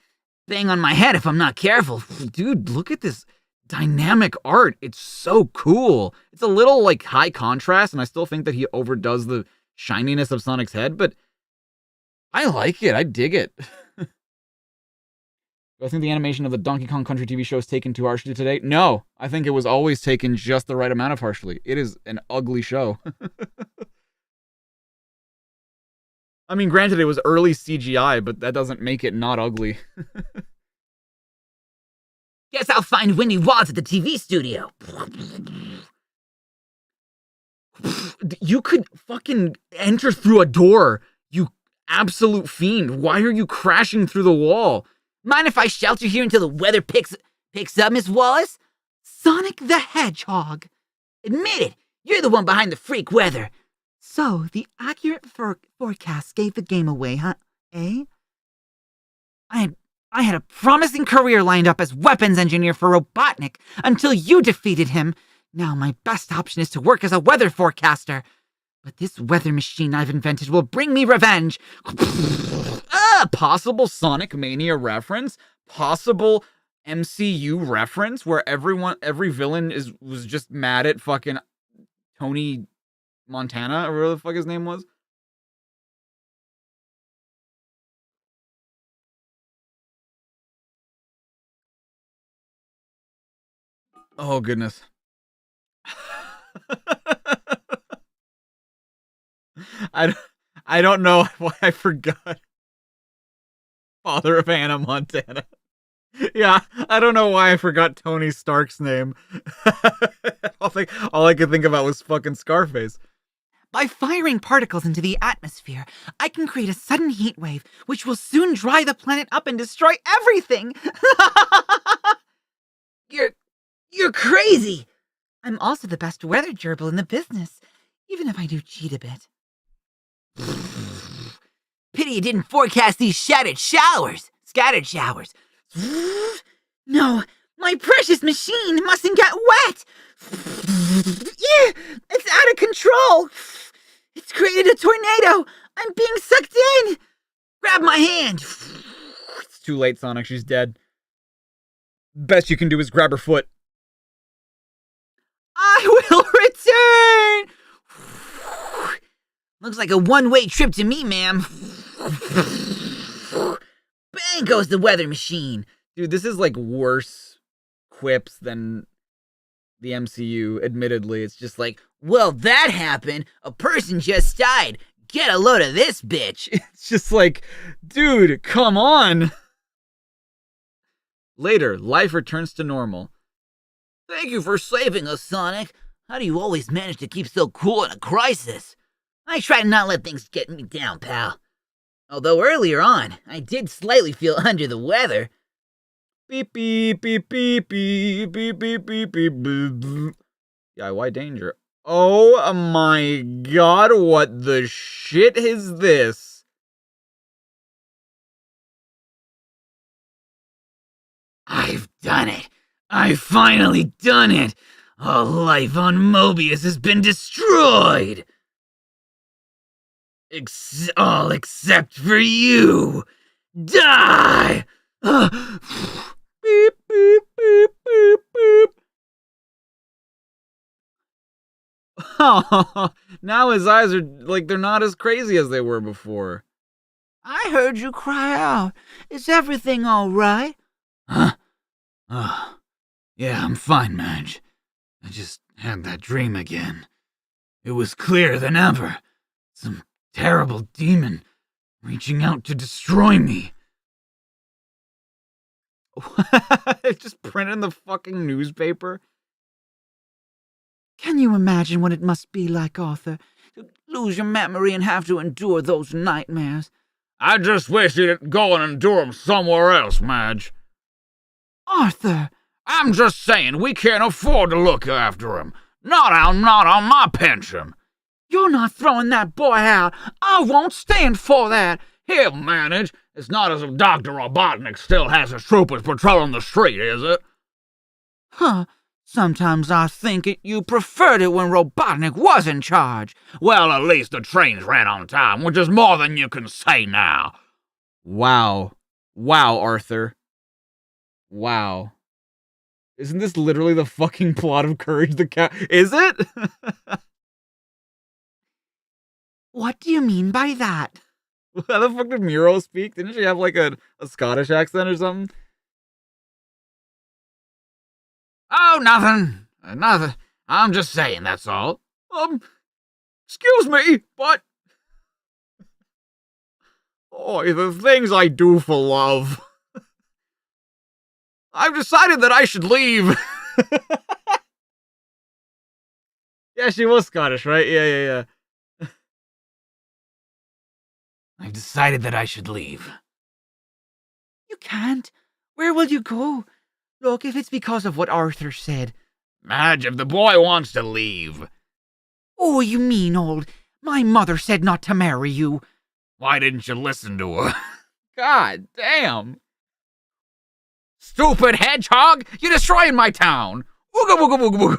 bang on my head if I'm not careful. Dude, look at this dynamic art. It's so cool. It's a little, like, high contrast, and I still think that he overdoes the shininess of Sonic's head, but I like it. I dig it. Do I think the animation of the Donkey Kong Country TV show is taken too harshly today? No. I think it was always taken just the right amount of harshly. It is an ugly show. I mean, granted, it was early CGI, but that doesn't make it not ugly. Guess I'll find Winnie Watts at the TV studio. You could fucking enter through a door, you absolute fiend. Why are you crashing through the wall? Mind if I shelter here until the weather picks up, Miss Wallace? Sonic the Hedgehog. Admit it, you're the one behind the freak weather. So, the accurate forecast gave the game away, huh? Eh? I had a promising career lined up as weapons engineer for Robotnik until you defeated him. Now my best option is to work as a weather forecaster. But this weather machine I've invented will bring me revenge. Possible Sonic Mania reference? Possible MCU reference where every villain was just mad at fucking Tony Montana, or whatever the fuck his name was? Oh, goodness. I don't know why I forgot. Father of Hannah Montana. Yeah, I don't know why I forgot Tony Stark's name. All I could think about was fucking Scarface. By firing particles into the atmosphere, I can create a sudden heat wave, which will soon dry the planet up and destroy everything. You're crazy. I'm also the best weather gerbil in the business, even if I do cheat a bit. Pity you didn't forecast these scattered showers. No, my precious machine mustn't get wet. Yeah, it's out of control. It's created a tornado. I'm being sucked in. Grab my hand. It's too late, Sonic. She's dead. Best you can do is grab her foot. I will return. Looks like a one-way trip to me, ma'am. Bang goes the weather machine. Dude, this is like worse quips than the MCU, admittedly. It's just like, well, that happened. A person just died. Get a load of this bitch. It's just like, dude, come on. Later, life returns to normal. Thank you for saving us, Sonic. How do you always manage to keep so cool in a crisis? I try to not let things get me down, pal. Although earlier on, I did slightly feel under the weather. Beep, beep, beep, beep, beep, beep, beep, beep, beep, beep. Yeah, why danger? Oh my god, what the shit is this? I've done it. I've finally done it. All life on Mobius has been destroyed. All except for you. Die! Beep, beep, beep, beep, beep. Now his eyes are like they're not as crazy as they were before. I heard you cry out. Is everything all right? Huh? Oh, yeah, I'm fine, Madge. I just had that dream again. It was clearer than ever. Some terrible demon reaching out to destroy me. Just print in the fucking newspaper. Can you imagine what it must be like, Arthur, to lose your memory and have to endure those nightmares? I just wish you'd go and endure them somewhere else, Madge. Arthur! I'm just saying, we can't afford to look after him. Not on my pension. You're not throwing that boy out. I won't stand for that. He'll manage. It's not as if Dr. Robotnik still has his troopers patrolling the street, is it? Huh. Sometimes I think you preferred it when Robotnik was in charge. Well, at least the trains ran on time, which is more than you can say now. Wow. Wow, Arthur. Wow. Isn't this literally the fucking plot of Courage the Cat? Is it? What do you mean by that? How the fuck did Miro speak? Didn't she have like a Scottish accent or something? Oh, nothing. Nothing. I'm just saying, that's all. Excuse me, but... Oh, the things I do for love. I've decided that I should leave. Yeah, she was Scottish, right? Yeah. I've decided that I should leave. You can't. Where will you go? Look, if it's because of what Arthur said. Madge, if the boy wants to leave. Oh, you mean old. My mother said not to marry you. Why didn't you listen to her? God damn. Stupid hedgehog! You're destroying my town! Ooga booga booga booga!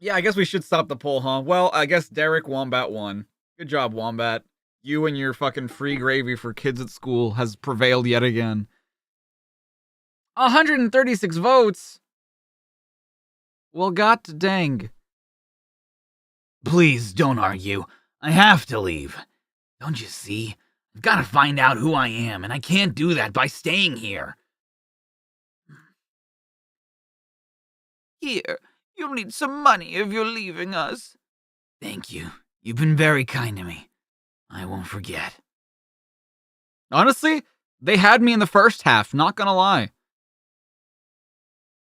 Yeah, I guess we should stop the poll, huh? Well, I guess Derek Wombat won. Good job, Wombat. You and your fucking free gravy for kids at school has prevailed yet again. 136 votes? Well, god dang. Please don't argue. I have to leave. Don't you see? I've got to find out who I am, and I can't do that by staying here. Here, you'll need some money if you're leaving us. Thank you. You've been very kind to me. I won't forget. Honestly, they had me in the first half, not gonna lie.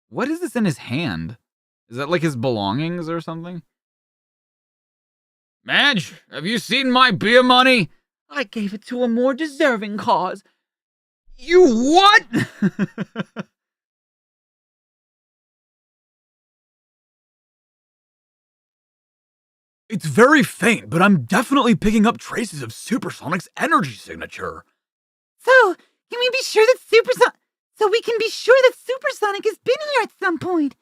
What is this in his hand? Is that like his belongings or something? Madge, have you seen my beer money? I gave it to a more deserving cause. You what? It's very faint, but I'm definitely picking up traces of Supersonic's energy signature. So, can we be sure that we can be sure that Supersonic has been here at some point?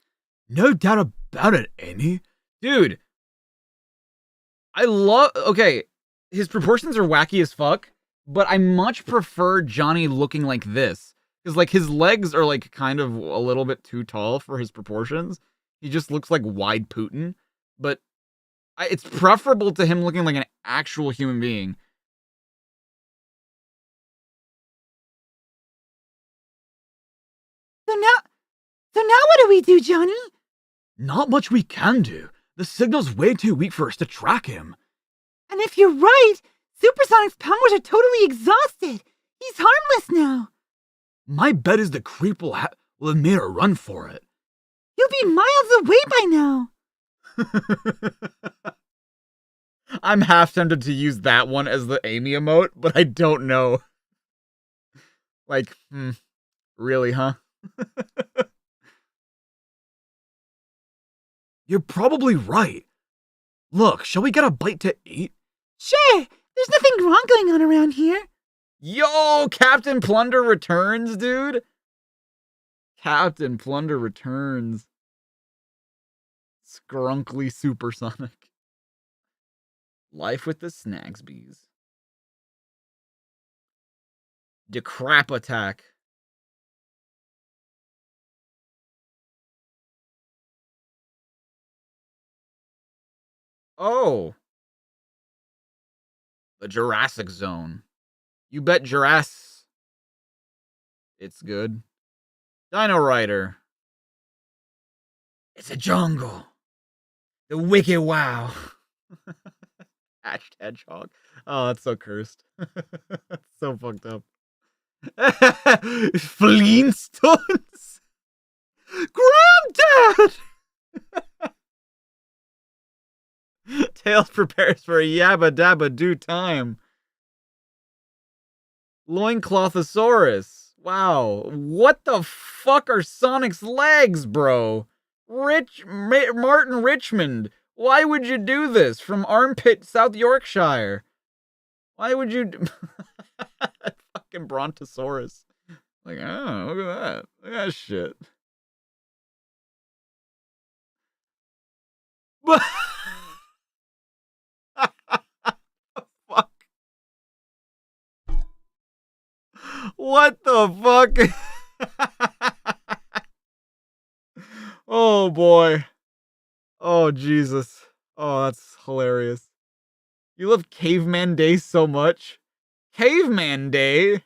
No doubt about it, Amy. Dude. Okay, his proportions are wacky as fuck, but I much prefer Johnny looking like this. Because, like, his legs are, like, kind of a little bit too tall for his proportions. He just looks like wide Putin. But it's preferable to him looking like an actual human being. So now what do we do, Johnny? Not much we can do. The signal's way too weak for us to track him. And if you're right, Supersonic's powers are totally exhausted. He's harmless now. My bet is the creep will have made a run for it. He'll be miles away by now. I'm half tempted to use that one as the Amy emote, but I don't know. Like, really, huh? You're probably right. Look, shall we get a bite to eat? Sure, there's nothing wrong going on around here. Yo, Captain Plunder returns, dude. Captain Plunder returns. Scrunkly Supersonic. Life with the Snagsbees. Decrap attack. Oh. The Jurassic Zone. You bet Jurassic. It's good. Dino Rider. It's a jungle. The wicked wow. Hatched hedgehog. Oh, that's so cursed. That's so fucked up. Flintstones. Granddad! Tails prepares for a yabba dabba do time. Loinclothosaurus. Wow. What the fuck are Sonic's legs, bro? Martin Richmond. Why would you do this? From Armpit, South Yorkshire. Why would you... Fucking Brontosaurus. Like, oh, look at that. Look at that shit. What the fuck? What the fuck? Oh, boy. Oh, Jesus. Oh, that's hilarious. You love Caveman Day so much. Caveman Day?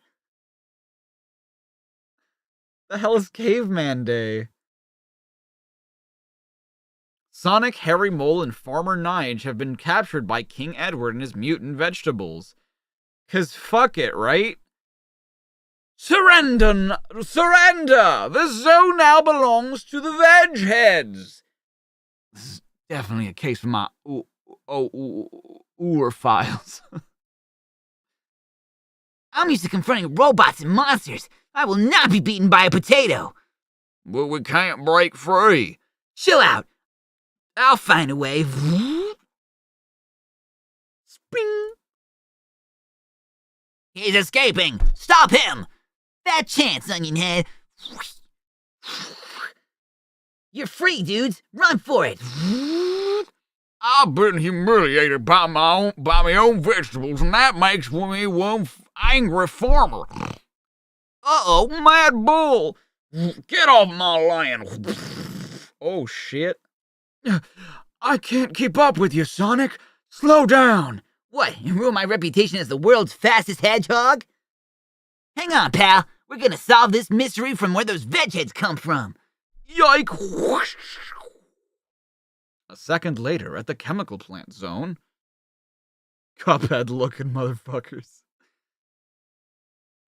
The hell is Caveman Day? Sonic, Harry Mole, and Farmer Nige have been captured by King Edward and his mutant vegetables. 'Cause fuck it, right? Surrender! Surrender! This zone now belongs to the vegheads. This is definitely a case for my files. I'm used to confronting robots and monsters. I will not be beaten by a potato. But we can't break free. Chill out. I'll find a way. Spring. He's escaping. Stop him. Bad chance, Onion Head. You're free, dudes. Run for it. I've been humiliated by my own vegetables, and that makes me one angry farmer. Uh-oh. Mad bull! Get off my land! Oh, shit. I can't keep up with you, Sonic. Slow down. What, you ruin my reputation as the world's fastest hedgehog? Hang on, pal. We're gonna solve this mystery from where those vegheads come from. Yike! A second later, at the chemical plant zone. Cuphead-looking motherfuckers.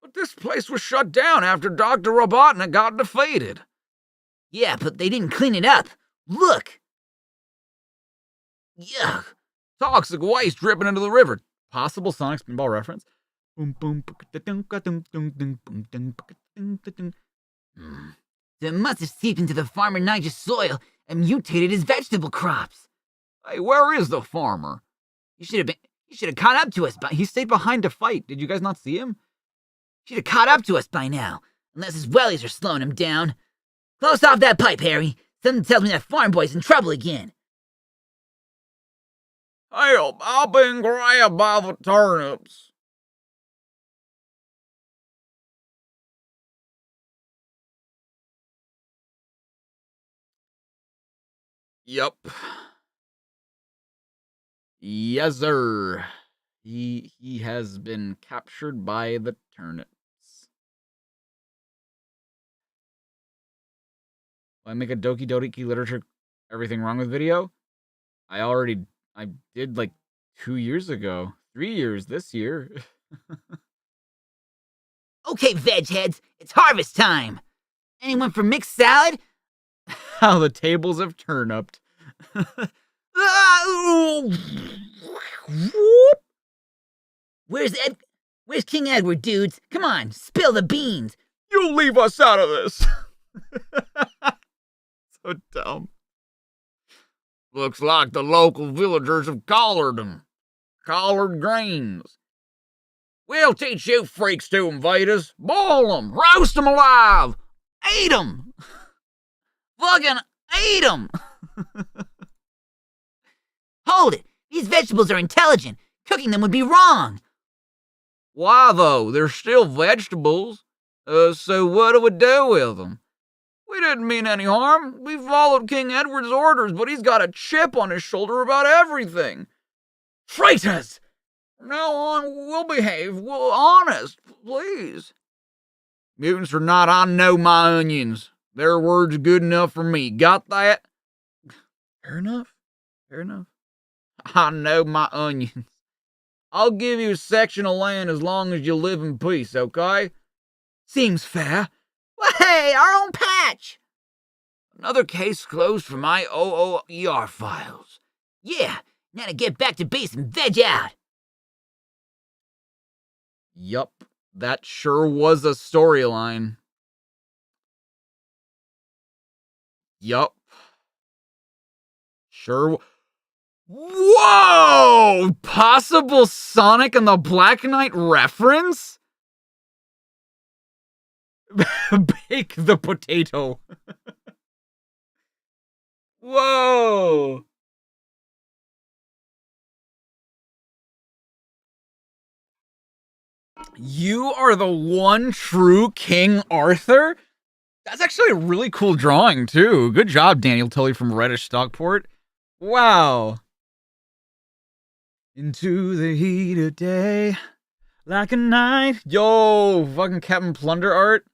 But this place was shut down after Dr. Robotnik got defeated. Yeah, but they didn't clean it up. Look. Yuck. Toxic waste dripping into the river. Possible Sonic Spinball reference. It must have seeped into the farmer Nige's soil and mutated his vegetable crops. Hey, where is the farmer? He should have caught up to us by He stayed behind to fight. Did you guys not see him? should have caught up to us by now. Unless his wellies are slowing him down. Close off that pipe, Harry. Something tells me that farm boy's in trouble again. Help! I've been grabbed by the turnips. Yup. Yes, sir. He has been captured by the turnips. Will I make a Doki Doki Literature Everything Wrong with video? I did like 2 years ago. 3 years this year. Okay, vegheads, it's harvest time. Anyone for mixed salad? How the tables have turned. Where's King Edward, dudes? Come on, spill the beans. You leave us out of this. So dumb. Looks like the local villagers have collared them. Collared greens. We'll teach you freaks to invade us. Boil them. Roast them alive. Eat 'em! Fucking eat 'em! Hold it! These vegetables are intelligent. Cooking them would be wrong. Why, though? They're still vegetables. So what do we do with them? We didn't mean any harm. We followed King Edward's orders, but he's got a chip on his shoulder about everything. Traitors! From now on, we'll behave. We'll honest, please. Mutants or not, I know my onions. Their word's good enough for me. Got that? Fair enough. Fair enough. I know my onions. I'll give you a section of land as long as you live in peace, okay? Seems fair. Well, hey, our own patch! Another case closed for my OOER files. Yeah, now to get back to base and veg out. Yup. That sure was a storyline. Yup. Sure. Whoa! Possible Sonic and the Black Knight reference? Bake the potato. Whoa! You are the one true King Arthur? That's actually a really cool drawing, too. Good job, Daniel Tully from Reddish Stockport. Wow. Into the heat of day, like a night. Yo, fucking Captain Plunder art.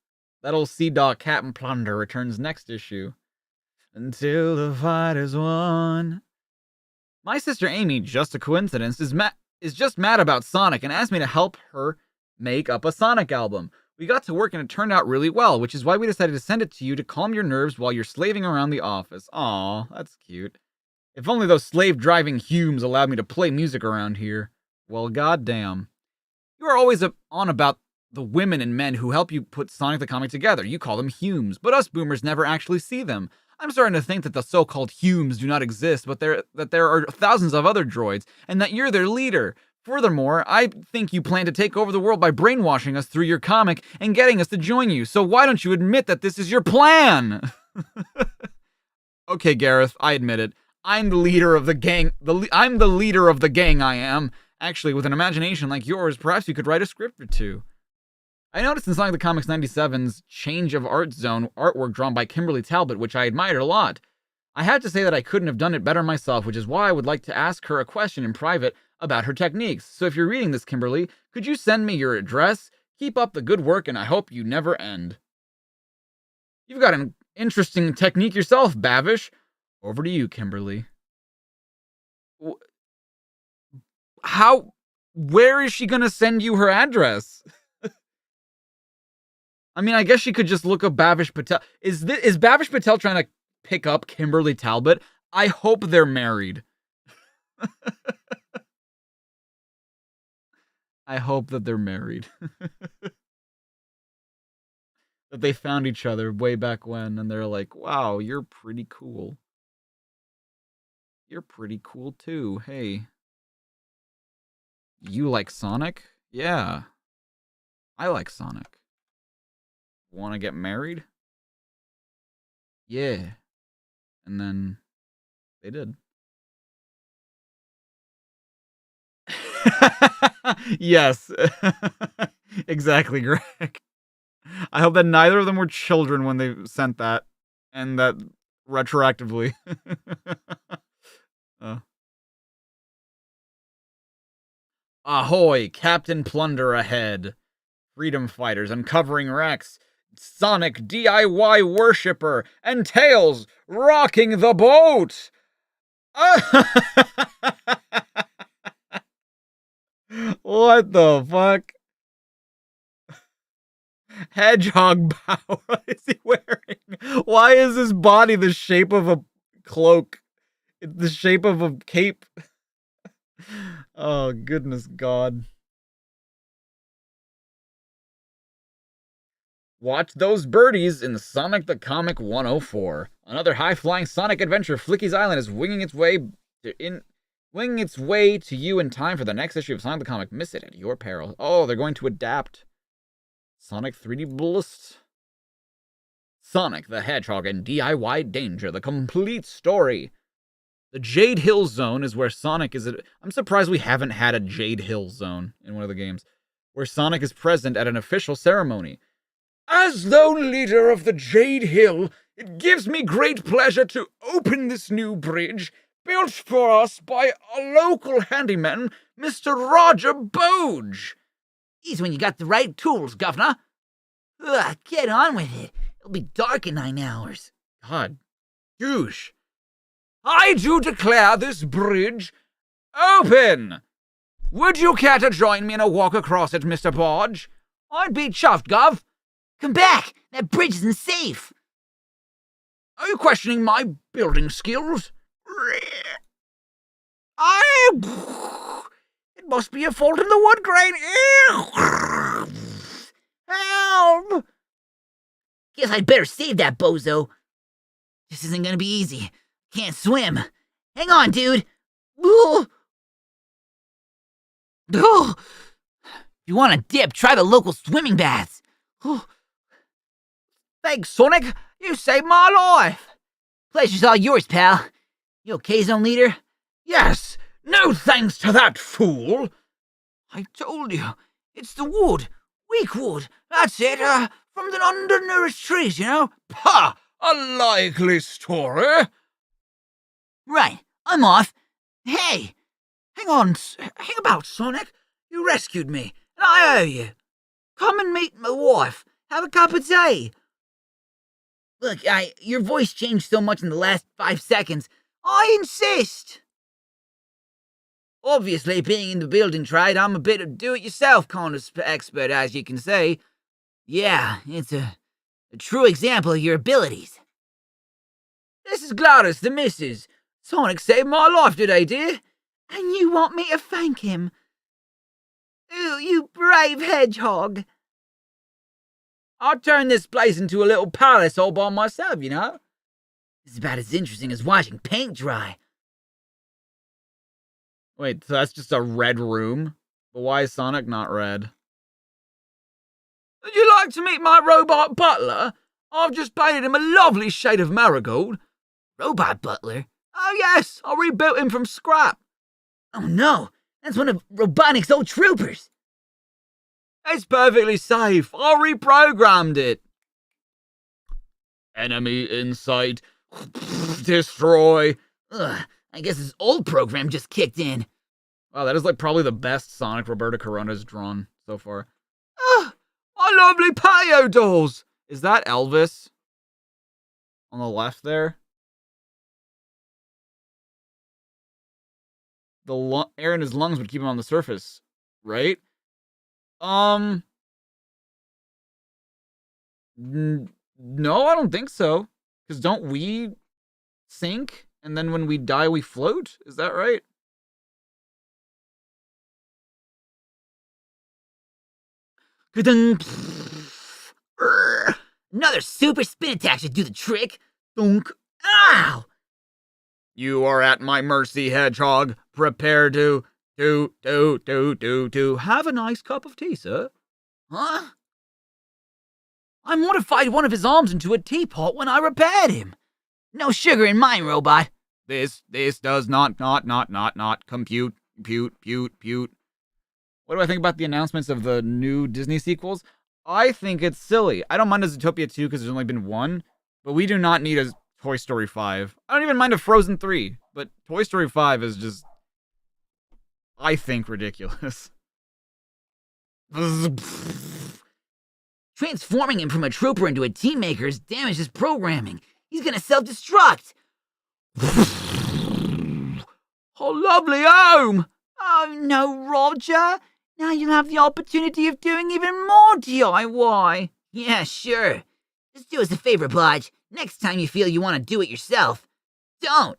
That'll see Doc Captain Plunder returns next issue. Until the fight is won. My sister Amy, just a coincidence, is just mad about Sonic and asked me to help her make up a Sonic album. We got to work and it turned out really well, which is why we decided to send it to you to calm your nerves while you're slaving around the office. Aw, that's cute. If only those slave-driving Humes allowed me to play music around here. Well, goddamn. You are always on about the women and men who help you put Sonic the comic together. You call them Humes, but us boomers never actually see them. I'm starting to think that the so-called Humes do not exist, but that there are thousands of other droids, and that you're their leader. Furthermore, I think you plan to take over the world by brainwashing us through your comic and getting us to join you, so why don't you admit that this is your plan? Okay, Gareth, I admit it. I'm the leader of the gang. I'm the leader of the gang, I am. Actually, with an imagination like yours, perhaps you could write a script or two. I noticed in Sonic the Comics 97's Change of Art Zone artwork drawn by Kimberly Talbot, which I admired a lot. I have to say that I couldn't have done it better myself, which is why I would like to ask her a question in private about her techniques. So if you're reading this, Kimberly, could you send me your address? Keep up the good work, and I hope you never end. You've got an interesting technique yourself, Bavish. Over to you, Kimberly. Where is she gonna send you her address? I mean, I guess she could just look up Bavish Patel. Is Bavish Patel trying to pick up Kimberly Talbot? I hope they're married. I hope that they're married. That they found each other way back when, and they're like, wow, you're pretty cool. You're pretty cool too, hey. You like Sonic? Yeah. I like Sonic. Want to get married? Yeah. And then they did. Yes. Exactly, Greg. I hope that neither of them were children when they sent that. And that retroactively. Ahoy, Captain Plunder ahead. Freedom fighters uncovering wrecks. Sonic DIY worshipper. And Tails rocking the boat. What the fuck? Hedgehog power. What is he wearing? Why is his body the shape of a cloak? It's the shape of a cape. Oh, goodness God. Watch those birdies in Sonic the Comic 104. Another high-flying Sonic adventure. Flickies Island is winging its way to you in time for the next issue of Sonic the Comic. Miss it at your peril. Oh, they're going to adapt Sonic 3D Blast. Sonic the Hedgehog and DIY Danger, the complete story. The Jade Hill Zone is where Sonic is. I'm surprised we haven't had a Jade Hill Zone in one of the games, where Sonic is present at an official ceremony. As lone leader of the Jade Hill, it gives me great pleasure to open this new bridge, built for us by a local handyman, Mr. Roger Boge. Easy when you got the right tools, Governor. Ugh, get on with it. It'll be dark in 9 hours. God, douche. I do declare this bridge open. Would you care to join me in a walk across it, Mr. Bodge? I'd be chuffed, Gov. Come back! That bridge isn't safe! Are you questioning my building skills? It must be a fault in the wood grain! Help! Guess I'd better save that bozo. This isn't gonna be easy. Can't swim. Hang on, dude! Oh. Oh. If you want a dip, try the local swimming baths. Oh. Thanks, Sonic. You saved my life. Pleasure's all yours, pal. You okay, Zone Leader? Yes, no thanks to that fool. I told you. It's the wood. Weak wood. That's it. From the undernourished trees, you know? Pah! A likely story. Right. I'm off. Hey! Hang about, Sonic. You rescued me, and I owe you. Come and meet my wife. Have a cup of tea. Look, your voice changed so much in the last 5 seconds. I insist. Obviously, being in the building trade, I'm a bit of do-it-yourself kind of expert, as you can see. Yeah, it's a true example of your abilities. This is Gladys, the missus. Sonic saved my life today, dear. And you want me to thank him? Ooh, you brave hedgehog. I turned this place into a little palace all by myself, you know? It's about as interesting as watching paint dry. Wait, so that's just a red room? But why is Sonic not red? Would you like to meet my robot butler? I've just painted him a lovely shade of marigold. Robot butler? Oh yes, I rebuilt him from scrap. Oh no, that's one of Robotnik's old troopers. It's perfectly safe. I reprogrammed it. Enemy in sight. Destroy. Ugh, I guess his old program just kicked in. Wow, that is like probably the best Sonic Roberto Corona's drawn so far. My lovely patio dolls. Is that Elvis? On the left there? The air in his lungs would keep him on the surface, right? No, I don't think so. Because don't we sink, and then when we die, we float? Is that right? Another super spin attack should do the trick. Thunk. Ow! You are at my mercy, hedgehog. Prepare to have a nice cup of tea, sir. Huh? I modified one of his arms into a teapot when I repaired him. No sugar in mine, robot. This does not compute. What do I think about the announcements of the new Disney sequels? I think it's silly. I don't mind a Zootopia 2 because there's only been one, but we do not need a Toy Story 5. I don't even mind a Frozen 3, but Toy Story 5 is just, I think, ridiculous. Transforming him from a trooper into a team maker has damaged his programming. He's gonna self-destruct. Oh, lovely home! Oh no, Roger. Now you'll have the opportunity of doing even more DIY. Yeah, sure. Just do us a favor, Bodge. Next time you feel you want to do it yourself, don't.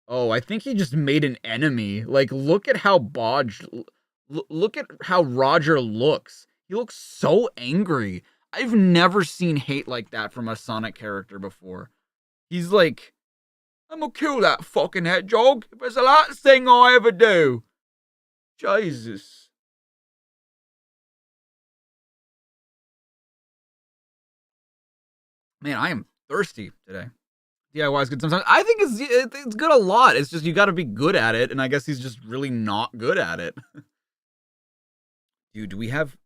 Oh, I think he just made an enemy. Like, look at how look at how Roger looks. He looks so angry. I've never seen hate like that from a Sonic character before. He's like, I'm gonna kill that fucking hedgehog if it's the last thing I ever do. Jesus. Man, I am thirsty today. DIY is good sometimes. I think it's good a lot. It's just you gotta be good at it, and I guess he's just really not good at it. Dude, do we have...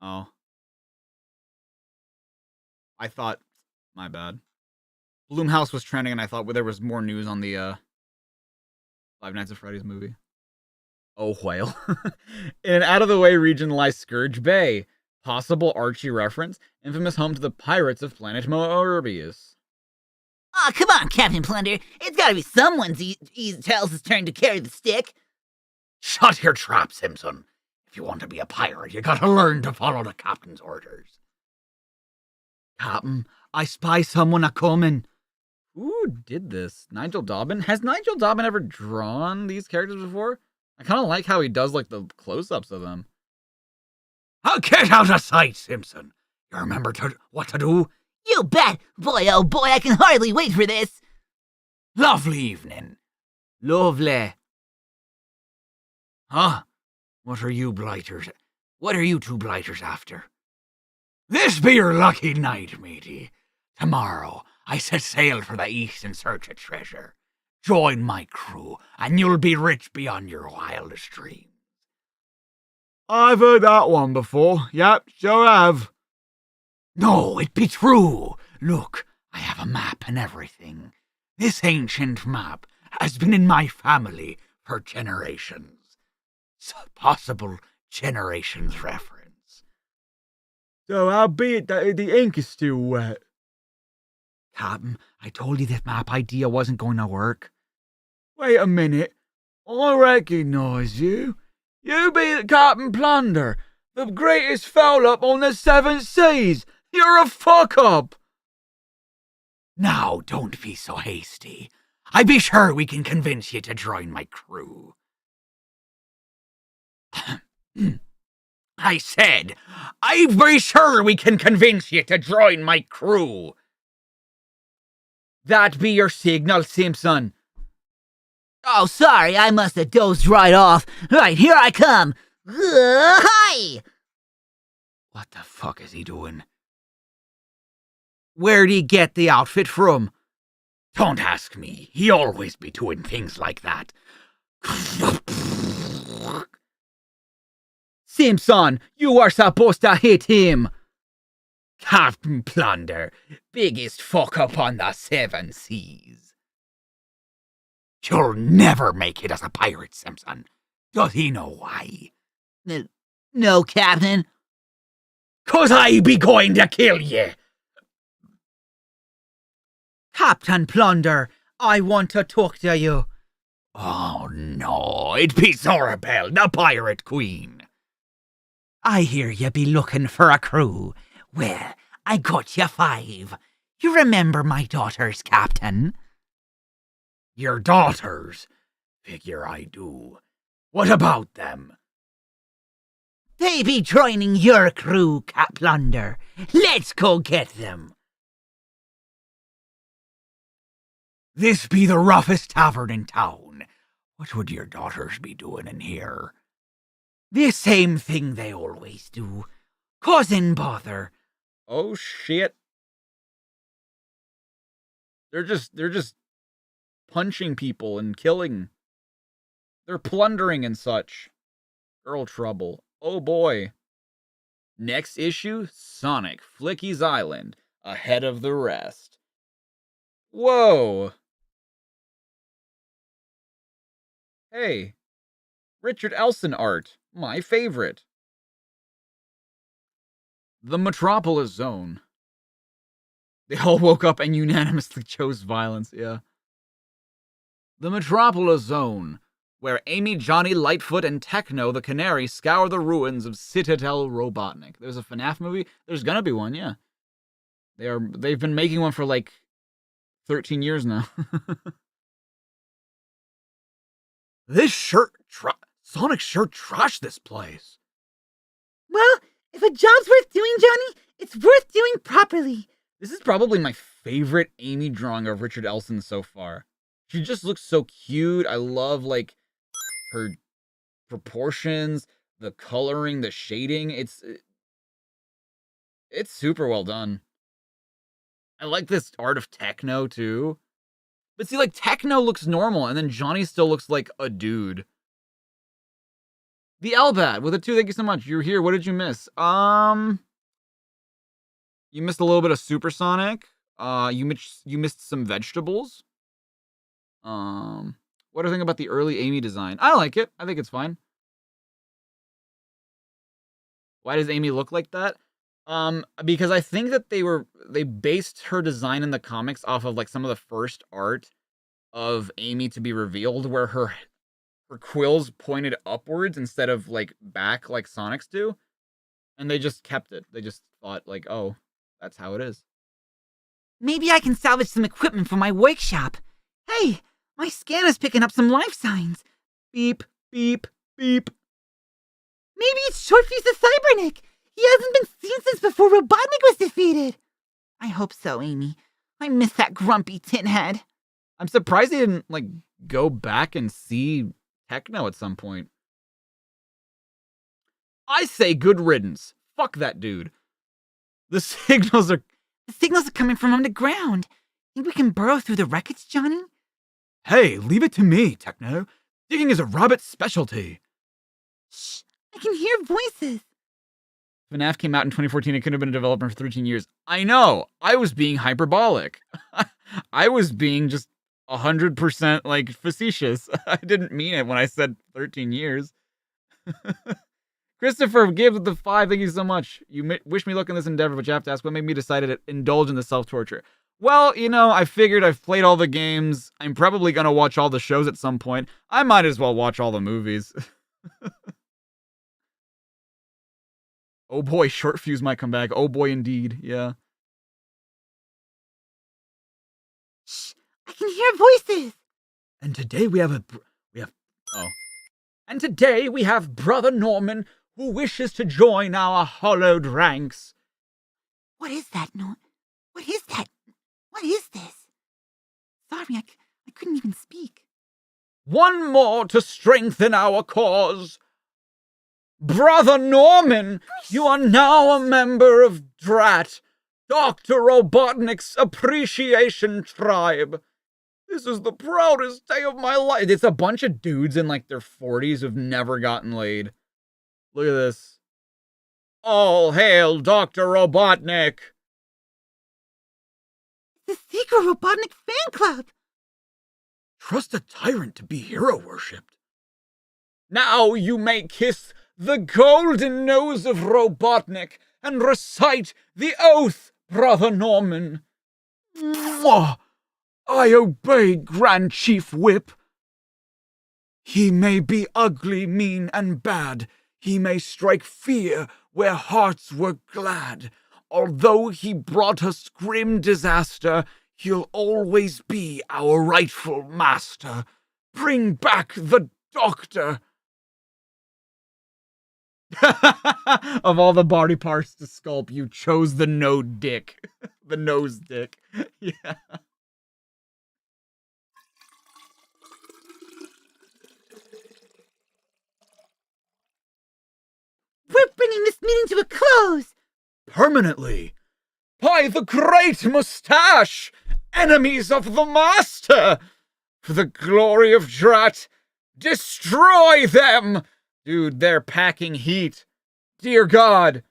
Oh. I thought... My bad. Bloomhouse was trending, and I thought there was more news on the Five Nights at Freddy's movie. Oh, whale. In an out-of-the-way region lies Scourge Bay. Possible Archie reference. Infamous home to the pirates of planet Mobius. Aw, come on, Captain Plunder. It's gotta be someone's Tails' turn to carry the stick. Shut your trap, Simpson. If you want to be a pirate, you gotta learn to follow the captain's orders. Captain, I spy someone a-comin'. Who did this? Nigel Dobbin? Has Nigel Dobbin ever drawn these characters before? I kind of like how he does, like, the close-ups of them. I'll get out of sight, Simpson. You remember what to do? You bet! Boy, oh boy, I can hardly wait for this! Lovely evening. Lovely. Huh? What are you two blighters after? This be your lucky night, matey. Tomorrow, I set sail for the east in search of treasure. Join my crew, and you'll be rich beyond your wildest dreams. I've heard that one before. Yep, sure have. No, it be true. Look, I have a map and everything. This ancient map has been in my family for generations. Possible generations reference. So how be it that the ink is still wet? Captain, I told you this map idea wasn't going to work. Wait a minute. I recognise you. You be the Captain Plunder, the greatest foul-up on the seven seas. You're a fuck-up. Now, don't be so hasty. I be sure we can convince you to join my crew. I said, I be sure we can convince you to join my crew. That be your signal, Simpson. Oh, sorry, I must have dozed right off. Right, here I come. Hi! What the fuck is he doing? Where'd he get the outfit from? Don't ask me. He always be doing things like that. Simpson, you are supposed to hit him. Captain Plunder, biggest fuck up on the seven seas. You'll never make it as a pirate, Simpson. Does he know why? No, Captain. 'Cause I be going to kill ye. Captain Plunder, I want to talk to you. Oh no, it be Zorabelle, the pirate queen. I hear you be looking for a crew. Well, I got you 5. You remember my daughters, Captain? Your daughters? Figure I do. What about them? They be joining your crew, Cap Plunder. Let's go get them. This be the roughest tavern in town. What would your daughters be doing in here? The same thing they always do. Causing bother. Oh shit. They're just punching people and killing. They're plundering and such. Girl trouble. Oh boy. Next issue, Sonic, Flickies Island, ahead of the rest. Whoa. Hey. Richard Elson art. My favorite. The Metropolis Zone. They all woke up and unanimously chose violence, yeah. The Metropolis Zone, where Amy, Johnny, Lightfoot, and Techno the Canary scour the ruins of Citadel Robotnik. There's a FNAF movie? There's gonna be one, yeah. They've been making one for like 13 years now. Sonic sure trashed this place. Well, if a job's worth doing, Johnny, it's worth doing properly. This is probably my favorite Amy drawing of Richard Elson so far. She just looks so cute. I love, like, her proportions, the coloring, the shading. It's super well done. I like this art of Techno, too. But see, like, Techno looks normal, and then Johnny still looks like a dude. The Elbat with a 2, thank you so much. You're here. What did you miss? You missed a little bit of Supersonic. You missed some vegetables. What do I think about the early Amy design? I like it. I think it's fine. Why does Amy look like that? Because I think that they based her design in the comics off of like some of the first art of Amy to be revealed, where her quills pointed upwards instead of like back like Sonic's do, and they just kept it. They just thought like, oh, that's how it is. Maybe I can salvage some equipment for my workshop. Hey, my scanner's picking up some life signs. Beep, beep, beep. Maybe it's short fuse the Cybernik. He hasn't been seen since before Robotnik was defeated. I hope so, Amy. I miss that grumpy tin head. I'm surprised he didn't, like, go back and see Techno at some point. I say good riddance. Fuck that dude. The signals are coming from underground. Think we can burrow through the wreckage, Johnny? Hey, leave it to me, Techno. Digging is a rabbit's specialty. Shh, I can hear voices. FNAF came out in 2014. It could have been a developer for 13 years. I know. I was being hyperbolic. I was being just 100% like facetious. I didn't mean it when I said 13 years. Christopher, give the 5. Thank you so much. You wish me luck in this endeavor, but you have to ask what made me decide to indulge in the self-torture. Well, you know, I figured I've played all the games. I'm probably going to watch all the shows at some point. I might as well watch all the movies. Oh boy, short fuse might come back. Oh boy, indeed. Yeah. Shh, I can hear voices. And today we have And today we have Brother Norman, who wishes to join our hollowed ranks. What is that, What is that? What is this? Sorry, I couldn't even speak. One more to strengthen our cause. Brother Norman, you are now a member of DRAT, Dr. Robotnik's Appreciation Tribe. This is the proudest day of my life. It's a bunch of dudes in like their 40s who've never gotten laid. Look at this. All hail Dr. Robotnik. The secret Robotnik fan club. Trust a tyrant to be hero worshipped. Now you may kiss the golden nose of Robotnik and recite the oath, Brother Norman. Mwah! I obey, Grand Chief Whip. He may be ugly, mean, and bad. He may strike fear where hearts were glad. Although he brought us grim disaster, he'll always be our rightful master. Bring back the doctor. Of all the body parts to sculpt, you chose the dick. The nose dick. Yeah. We're bringing this meeting to a close. Permanently. By the great mustache! Enemies of the master! For the glory of Drat, destroy them! Dude, they're packing heat. Dear God.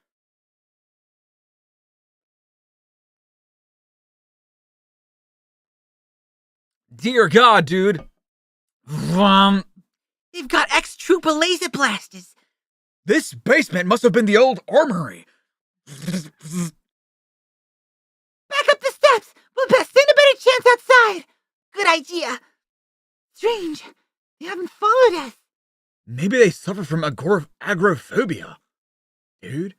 Dear God, dude. They've got ex-trooper laser blasters. This basement must have been the old armory. Back up the steps. We'll stand a better chance outside. Good idea. Strange. They haven't followed us. Maybe they suffer from agoraphobia. Dude.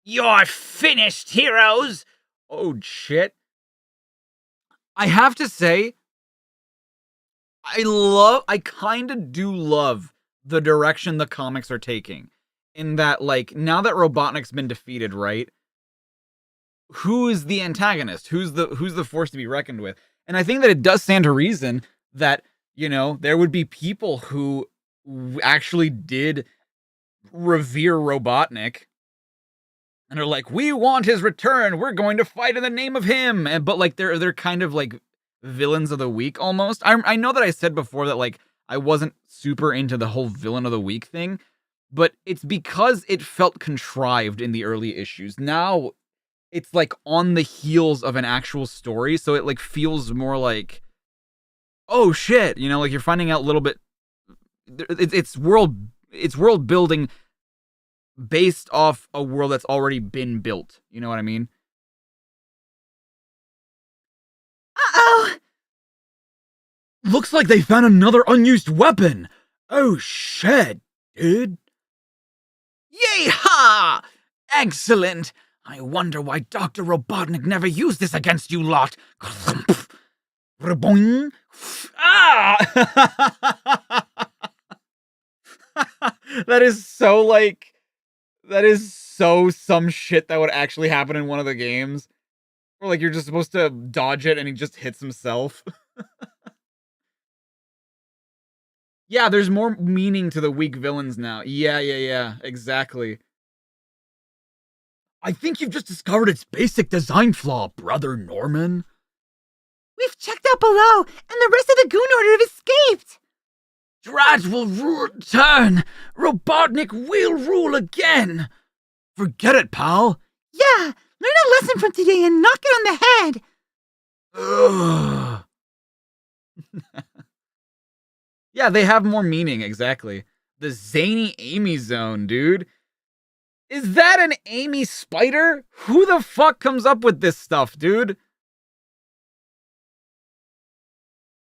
You're finished, heroes. Oh, shit. I have to say, I kind of do love the direction the comics are taking. In that, like, now that Robotnik's been defeated, right? Who is the antagonist? Who's the force to be reckoned with? And I think that it does stand to reason that, you know, there would be people who actually did revere Robotnik and are like, we want his return. We're going to fight in the name of him. But like, they're kind of like villains of the week almost. I know that I said before that like I wasn't super into the whole villain of the week thing, but it's because it felt contrived in the early issues. Now it's like on the heels of an actual story, so it like feels more like, oh shit, you know, like you're finding out a little bit. It's world building based off a world that's already been built. You know what I mean? Uh-oh! Looks like they found another unused weapon. Oh shit, dude. Yay-ha! Excellent! I wonder why Dr. Robotnik never used this against you lot. Boing. Ah! That is so like That is so some shit that would actually happen in one of the games. Or like you're just supposed to dodge it and he just hits himself. Yeah, there's more meaning to the weak villains now. Yeah, exactly. I think you've just discovered its basic design flaw, Brother Norman. We've checked out below, and the rest of the Goon Order have escaped! Drads will return! Robotnik will rule again! Forget it, pal. Yeah, learn a lesson from today and knock it on the head! Ugh. Yeah, they have more meaning, exactly. The zany Amy zone, dude. Is that an Amy spider? Who the fuck comes up with this stuff, dude?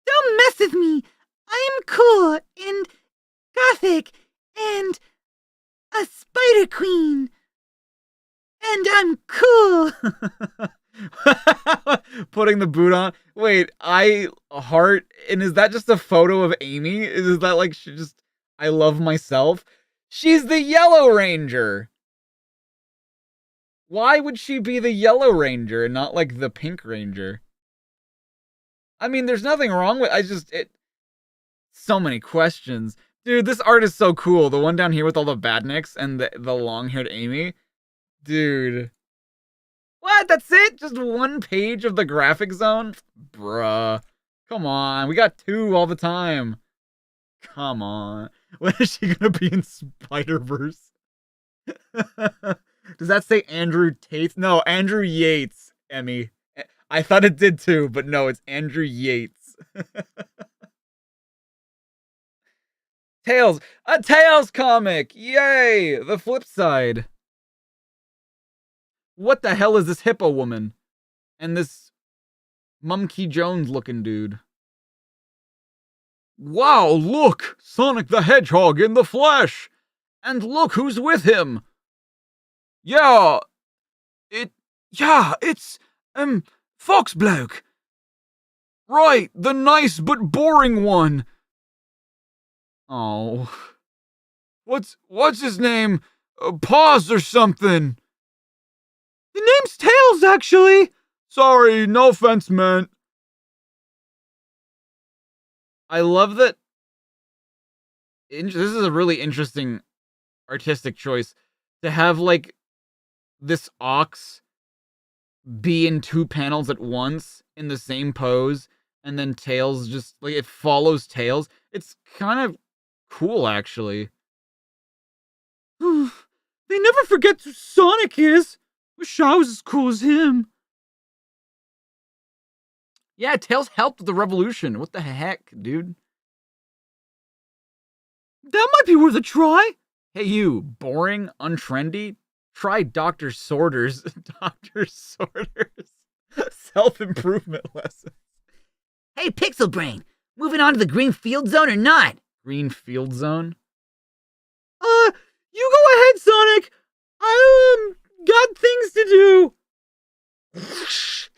Don't mess with me! I'm cool, and gothic, and a spider queen. And I'm cool! Putting the boot on. Wait, heart, and is that just a photo of Amy? Is that like she just I love myself? She's the Yellow Ranger. Why would she be the Yellow Ranger and not like the Pink Ranger? I mean, there's nothing wrong with so many questions. Dude, this art is so cool. The one down here with all the badniks and the long-haired Amy. Dude. What? That's it? Just one page of the graphic zone? Bruh. Come on. We got 2 all the time. Come on. When is she gonna be in Spider-Verse? Does that say Andrew Tate? No, Andrew Yates, Emmy. I thought it did too, but no, it's Andrew Yates. Tails. A Tails comic! Yay! The flip side. What the hell is this hippo woman? And this Mumkey Jones looking dude. Wow, look! Sonic the Hedgehog in the flesh! And look who's with him! Yeah, it's, Fox Bloke. Right, the nice but boring one. Oh. What's his name? Paws or something. The name's Tails, actually! Sorry, no offense meant. I love that. This is a really interesting artistic choice to have like this ox be in 2 panels at once in the same pose, and then Tails just like it follows Tails. It's kind of cool, actually. They never forget who Sonic is. Wish I was as cool as him. Yeah, Tails helped the revolution. What the heck, dude? That might be worth a try. Hey, you, boring, untrendy? Try Dr. Sorter's self-improvement lesson. Hey, Pixel Brain, moving on to the Green Field Zone or not? Green Field Zone? You go ahead, Sonic. I, got things to do.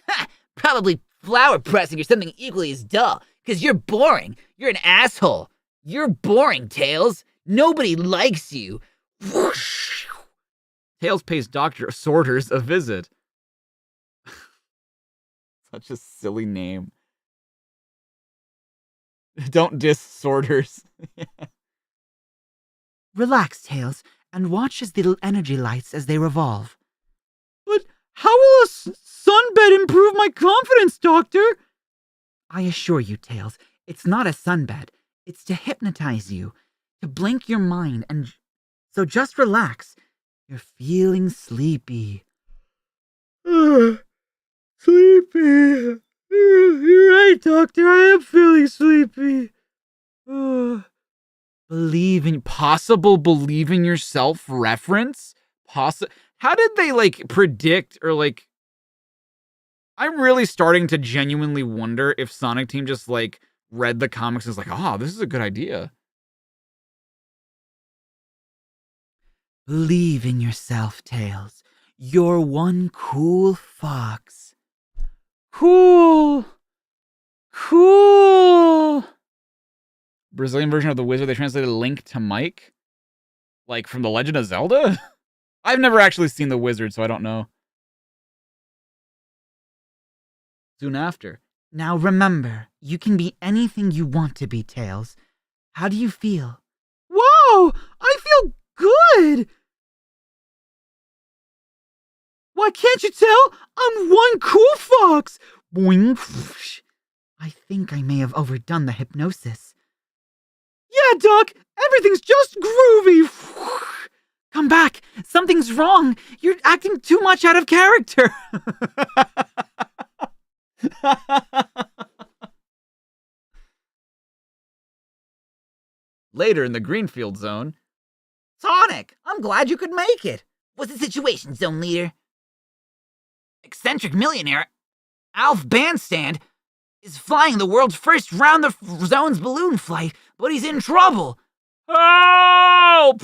Ha! Probably flower pressing or something equally as dull, because you're boring. You're an asshole. You're boring, Tails. Nobody likes you. Tails pays Dr. Sorters a visit. Such a silly name. Don't diss Sorters. Relax, Tails, and watch as the energy lights as they revolve. But how will a sunbed improve my confidence, Doctor? I assure you, Tails, it's not a sunbed. It's to hypnotize you, to blank your mind, and so just relax. You're feeling sleepy. Sleepy. You're right, Doctor. I am feeling sleepy. Believe in yourself reference? How did they like predict or like I'm really starting to genuinely wonder if Sonic Team just like read the comics and was like, "Oh, this is a good idea." Believe in yourself, Tails. You're one cool fox. Cool. Brazilian version of the wizard, they translated Link to Mike? Like from The Legend of Zelda? I've never actually seen The Wizard, so I don't know. Soon after. Now remember, you can be anything you want to be, Tails. How do you feel? Wow, I feel good. Why can't you tell? I'm one cool fox. Boing. I think I may have overdone the hypnosis. Yeah, Doc, everything's just groovy. Come back. Something's wrong. You're acting too much out of character. Later in the Greenfield Zone. Sonic, I'm glad you could make it. What's the situation, Zone Leader? Eccentric millionaire Alf Bandstand is flying the world's first round the zone's balloon flight, but he's in trouble. Help!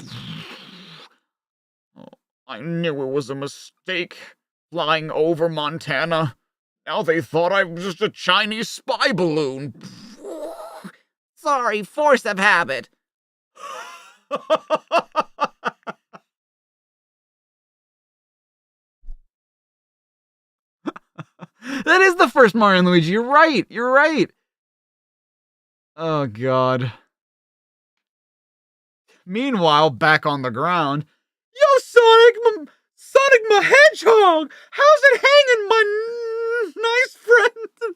Oh, I knew it was a mistake, flying over Montana. Now they thought I was just a Chinese spy balloon. Sorry, force of habit. That is the first Mario and Luigi. You're right. You're right. Oh, God. Meanwhile, back on the ground. Yo, Sonic my hedgehog. How's it hanging, my nice friend?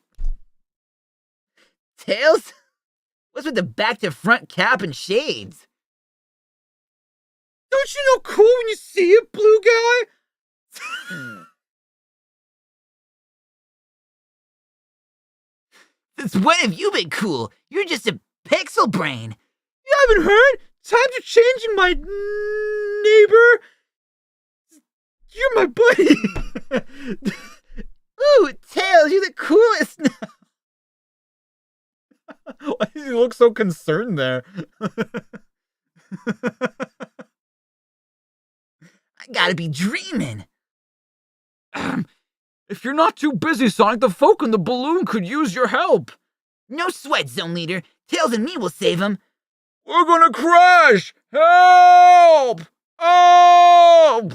Tails? What's with the back-to-front cap and shades? Don't you know cool when you see it, blue guy? Since when have you been cool? You're just a pixel brain. You haven't heard? Times are changing, my neighbor. You're my buddy. Ooh, Tails, you're the coolest now. Why does he look so concerned there? I gotta be dreaming. If you're not too busy, Sonic, the folk in the balloon could use your help. No sweat, Zone Leader. Tails and me will save him. We're gonna crash! Help! Help!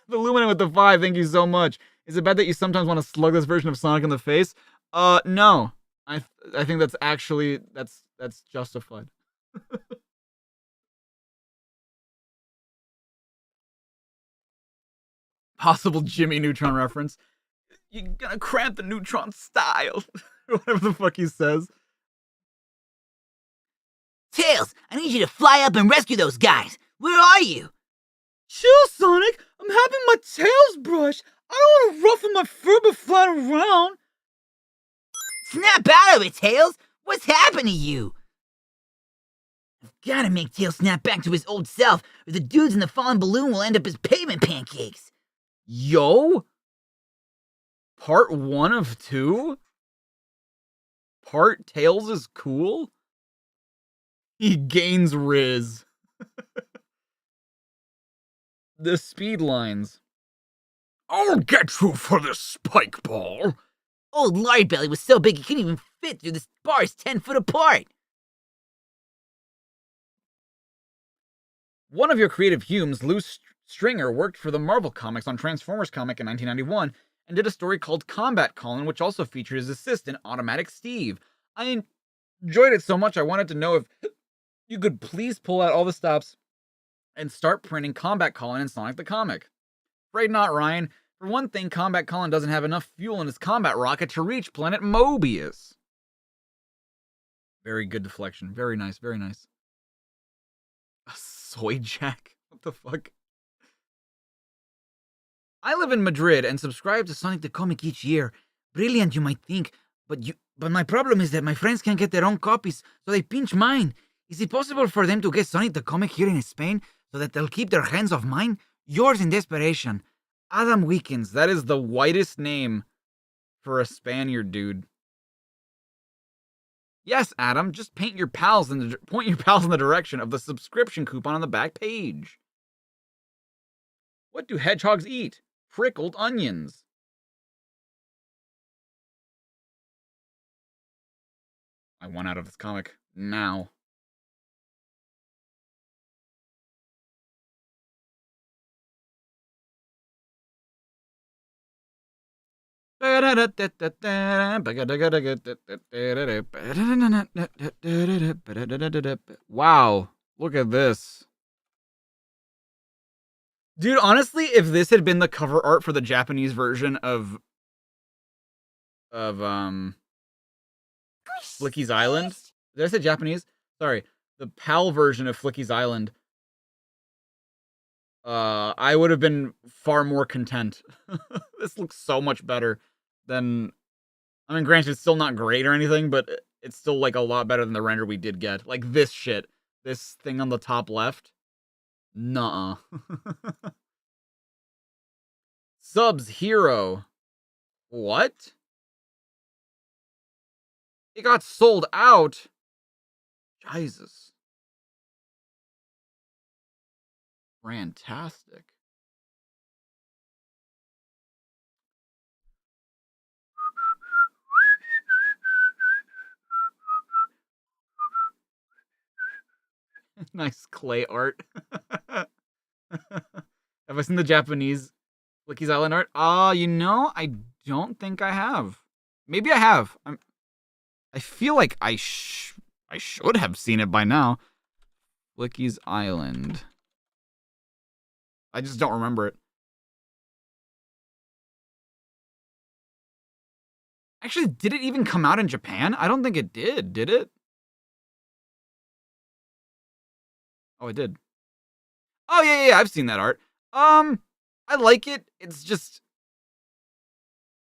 The Luminant with the 5, thank you so much. Is it bad that you sometimes want to slug this version of Sonic in the face? No. I think that's actually, that's justified. Possible Jimmy Neutron reference. You're gonna cramp the Neutron style. Whatever the fuck he says. Tails, I need you to fly up and rescue those guys. Where are you? Chill, Sonic. I'm having my tails brushed. I don't want to ruffle my fur but flying around. Snap out of it, Tails. What's happened to you? I've gotta make Tails snap back to his old self, or the dudes in the fallen balloon will end up as pavement pancakes. Yo? Part 1 of 2? Part Tails is cool? He gains Riz. The speed lines. I'll get you for this spike ball. Old Lard Belly was so big he couldn't even fit through the bars 10 foot apart. One of your creative Humes, Lou Stringer, worked for the Marvel Comics on Transformers comic in 1991 and did a story called Combat Colin, which also featured his assistant, Automatic Steve. I enjoyed it so much I wanted to know if you could please pull out all the stops and start printing Combat Colin in Sonic the Comic. Afraid not, Ryan. For one thing, Combat Colin doesn't have enough fuel in his combat rocket to reach planet Mobius. Very good deflection. Very nice, very nice. A soy jack? What the fuck? I live in Madrid and subscribe to Sonic the Comic each year. Brilliant, you might think, but my problem is that my friends can't get their own copies, so they pinch mine. Is it possible for them to get Sonic the Comic here in Spain so that they'll keep their hands off mine? Yours in desperation, Adam Weekins. That is the whitest name for a Spaniard, dude. Yes, Adam, just point your pals in the direction of the subscription coupon on the back page. What do hedgehogs eat? Prickled onions. I want out of this comic now. Wow, look at this. Dude, honestly, if this had been the cover art for the Japanese version of Flickies Island. Did I say Japanese? Sorry. The PAL version of Flickies Island. I would have been far more content. This looks so much better than... I mean, granted, it's still not great or anything, but it's still, like, a lot better than the render we did get. Like, this shit. This thing on the top left. Nuh-uh. Subs Hero. What? It got sold out? Jesus. Fantastic. Nice clay art. Have I seen the Japanese Flickies Island art? You know, I don't think I have. Maybe I have. I feel like I should have seen it by now. Flickies Island. I just don't remember it. Actually, did it even come out in Japan? I don't think it did it? Oh, it did. Oh, yeah, I've seen that art. I like it. It's just...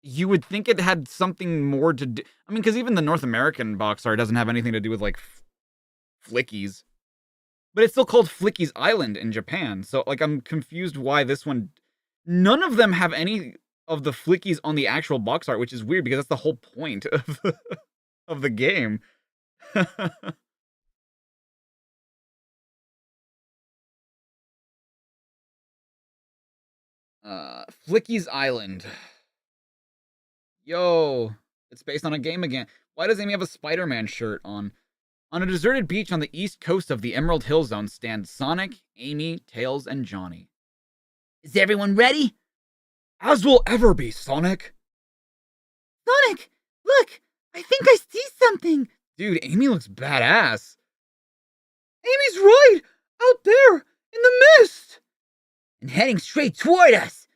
You would think it had something more to do... I mean, because even the North American box art doesn't have anything to do with, like, Flickies. But it's still called Flickies Island in Japan. So, like, I'm confused why this one... None of them have any of the Flickies on the actual box art, which is weird, because that's the whole point of the game. Flickies Island. Yo, it's based on a game again. Why does Amy have a Spider-Man shirt on? On a deserted beach on the east coast of the Emerald Hill Zone stand Sonic, Amy, Tails, and Johnny. Is everyone ready? As will ever be, Sonic. Sonic, look! I think I see something! Dude, Amy looks badass. Amy's right! Out there, in the mist! And heading straight toward us!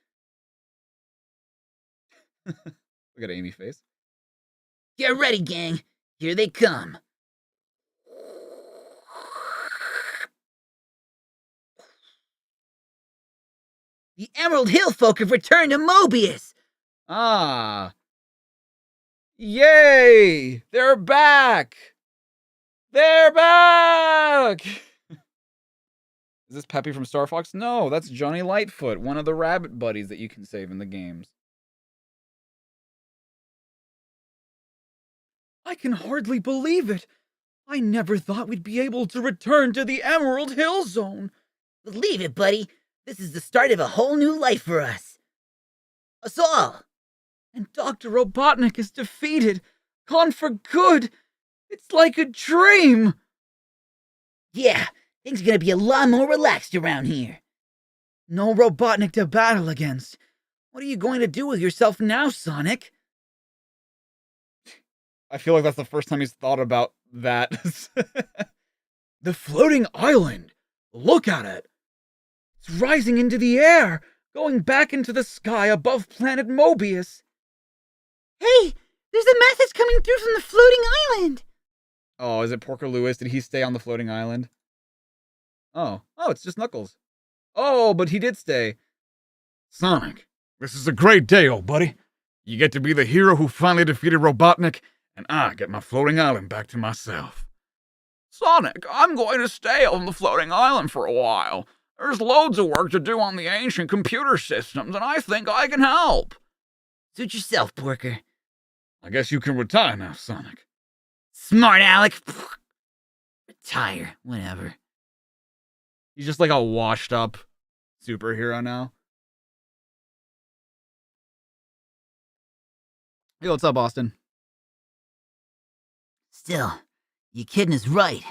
Look at Amy's face. Get ready, gang. Here they come. The Emerald Hill folk have returned to Mobius! Ah. Yay! They're back! They're back! Is this Peppy from Star Fox? No, that's Johnny Lightfoot, one of the rabbit buddies that you can save in the games. I can hardly believe it. I never thought we'd be able to return to the Emerald Hill Zone. Believe it, buddy. This is the start of a whole new life for us. Us all. And Dr. Robotnik is defeated. Gone for good. It's like a dream. Yeah, things are gonna be a lot more relaxed around here. No Robotnik to battle against. What are you going to do with yourself now, Sonic? I feel like that's the first time he's thought about that. The floating island. Look at it. It's rising into the air, going back into the sky above planet Mobius. Hey, there's a message coming through from the floating island. Oh, is it Porker Lewis? Did he stay on the floating island? Oh, it's just Knuckles. Oh, but he did stay. Sonic, this is a great day, old buddy. You get to be the hero who finally defeated Robotnik, and I get my floating island back to myself. Sonic, I'm going to stay on the floating island for a while. There's loads of work to do on the ancient computer systems, and I think I can help. Suit yourself, Porker. I guess you can retire now, Sonic. Smart, Alec. Retire, whatever. He's just like a washed up superhero now. Hey, what's up, Austin? Still, your kid is right.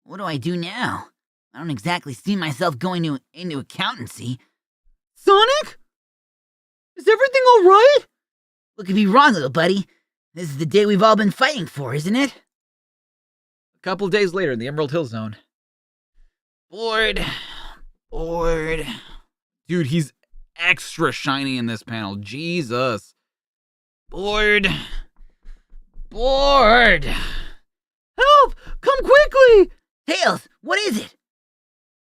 What do I do now? I don't exactly see myself going into accountancy. Sonic? Is everything all right? What could be wrong, little buddy? This is the day we've all been fighting for, isn't it? A couple days later in the Emerald Hill Zone. Bored. Dude, he's extra shiny in this panel. Jesus. Bored. Help! Come quickly! Tails, what is it?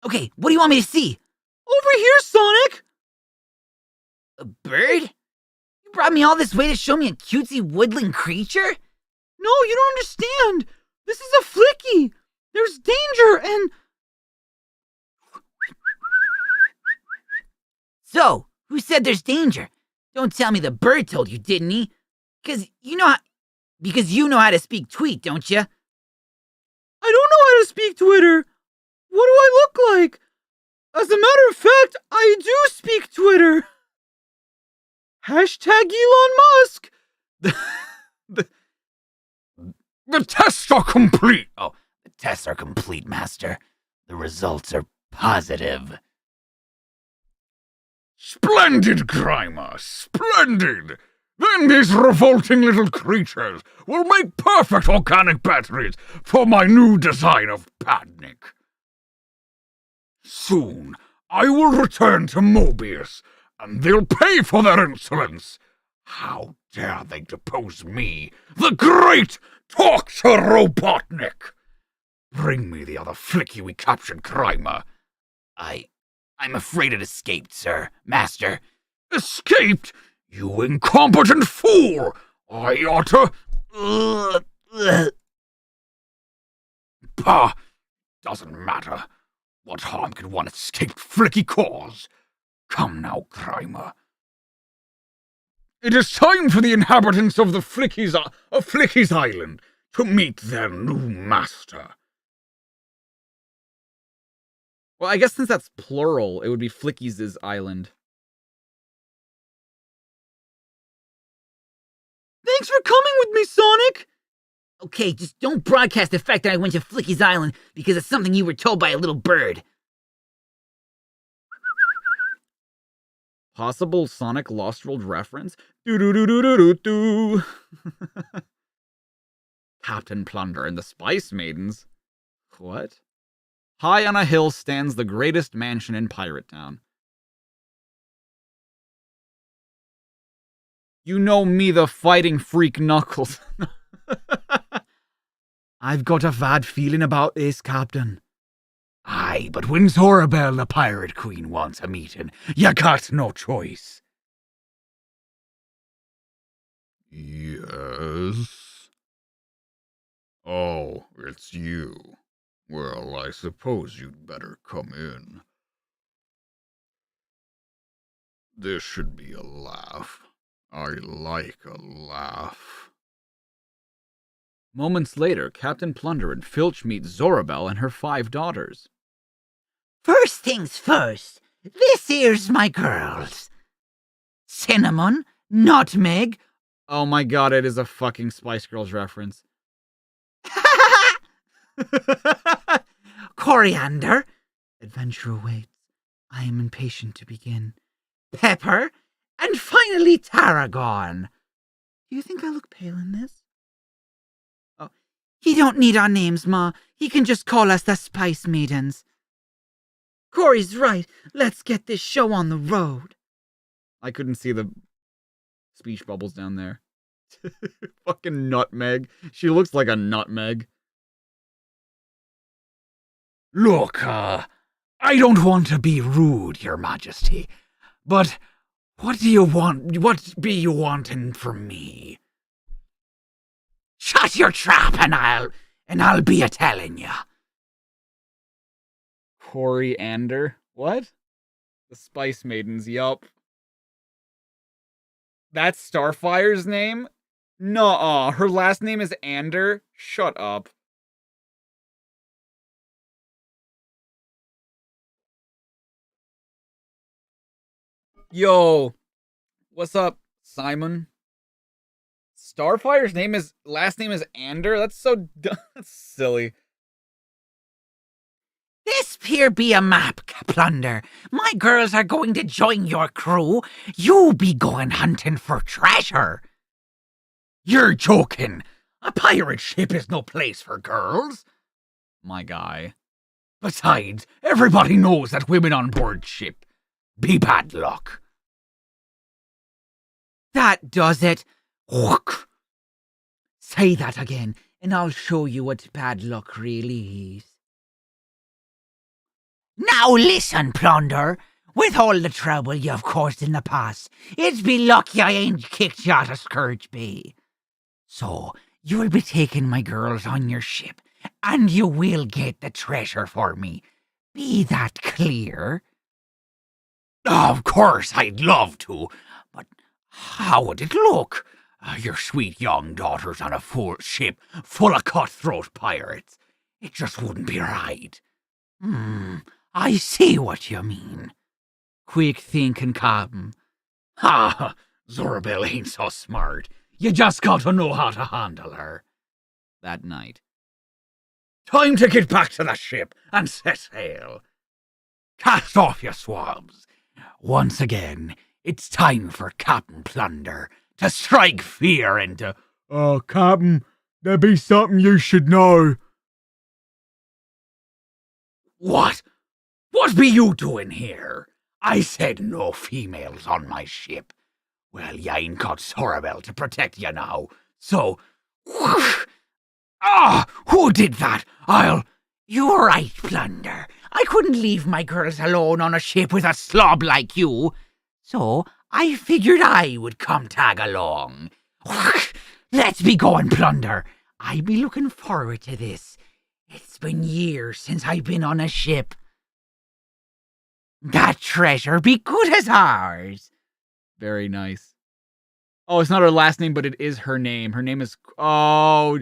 Okay, what do you want me to see? Over here, Sonic! A bird? You brought me all this way to show me a cutesy woodland creature? No, you don't understand. This is a flicky. There's danger and... So, who said there's danger? Don't tell me the bird told you, didn't he? Because you know how to speak tweet, don't you? I don't know how to speak Twitter. What do I look like? As a matter of fact, I do speak Twitter. Hashtag Elon Musk. The tests are complete. Oh, the tests are complete, Master. The results are positive. Splendid, Grimer, splendid! Then these revolting little creatures will make perfect organic batteries for my new design of Badnik. Soon, I will return to Mobius, and they'll pay for their insolence. How dare they depose me, the great Talker Robotnik? Bring me the other flicky we captured, Grimer. I'm afraid it escaped, sir. Master. Escaped? You incompetent fool! I ought to... Bah! Doesn't matter. What harm can one escaped flicky cause? Come now, Grimer. It is time for the inhabitants of Flickies Island to meet their new master. Well, I guess since that's plural, it would be Flickies' Island. Thanks for coming with me, Sonic. Okay, just don't broadcast the fact that I went to Flickies Island because of something you were told by a little bird. Possible Sonic Lost World reference? Do-do-do-do-do-do-do. Captain Plunder and the Spice Maidens? What? High on a hill stands the greatest mansion in Pirate Town. You know me, the fighting freak Knuckles. I've got a bad feeling about this, Captain. Aye, but when Zorabelle the Pirate Queen wants a meeting, you got no choice. Yes? Oh, it's you. Well, I suppose you'd better come in. This should be a laugh. I like a laugh. Moments later, Captain Plunder and Filch meet Zorabelle and her 5 daughters. First things first, this here's my girls. Cinnamon, Nutmeg. Oh my god, it is a fucking Spice Girls reference. Coriander. Adventure awaits. I am impatient to begin. Pepper. And finally Tarragon. Do you think I look pale in this? Oh, he don't need our names, Ma. He can just call us the Spice Maidens. Corey's right. Let's get this show on the road. I couldn't see the speech bubbles down there. Fucking Nutmeg. She looks like a nutmeg. Look, I don't want to be rude, Your Majesty, but what do you want? What be you wanting from me? Shut your trap and I'll be a-telling ya. Coriander? What? The Spice Maidens, yup. That's Starfire's name? Nuh-uh, her last name is Ander? Shut up. Yo, what's up, Simon? Starfire's last name is Ander? That's so dumb. That's silly. This here be a map, Plunder. My girls are going to join your crew. You be going hunting for treasure. You're joking. A pirate ship is no place for girls. My guy. Besides, everybody knows that women on board ship be bad luck. That does it. Whook. Say that again, and I'll show you what bad luck really is. Now listen, Plunder. With all the trouble you've caused in the past, it's be lucky I ain't kicked you out of Scourge Bay. So, you'll be taking my girls on your ship, and you will get the treasure for me. Be that clear? Of course, I'd love to, but how would it look? Your sweet young daughters on a full ship full of cutthroat pirates. It just wouldn't be right. I see what you mean. Quick thinking, Captain. Ha! Zorabelle ain't so smart. You just got to know how to handle her. That night. Time to get back to the ship and set sail. Cast off your swabs. Once again, it's time for Captain Plunder to strike fear into... Oh, Captain, there be something you should know. What? What be you doing here? I said no females on my ship. Well, you ain't got Zorabelle to protect you now, so... Whoosh! Ah! Who did that? You're right, Plunder. I couldn't leave my girls alone on a ship with a slob like you. So I figured I would come tag along. Let's be going, Plunder. I be looking forward to this. It's been years since I've been on a ship. That treasure be good as ours. Very nice. Oh, it's not her last name, but it is her name. Her name is... Oh,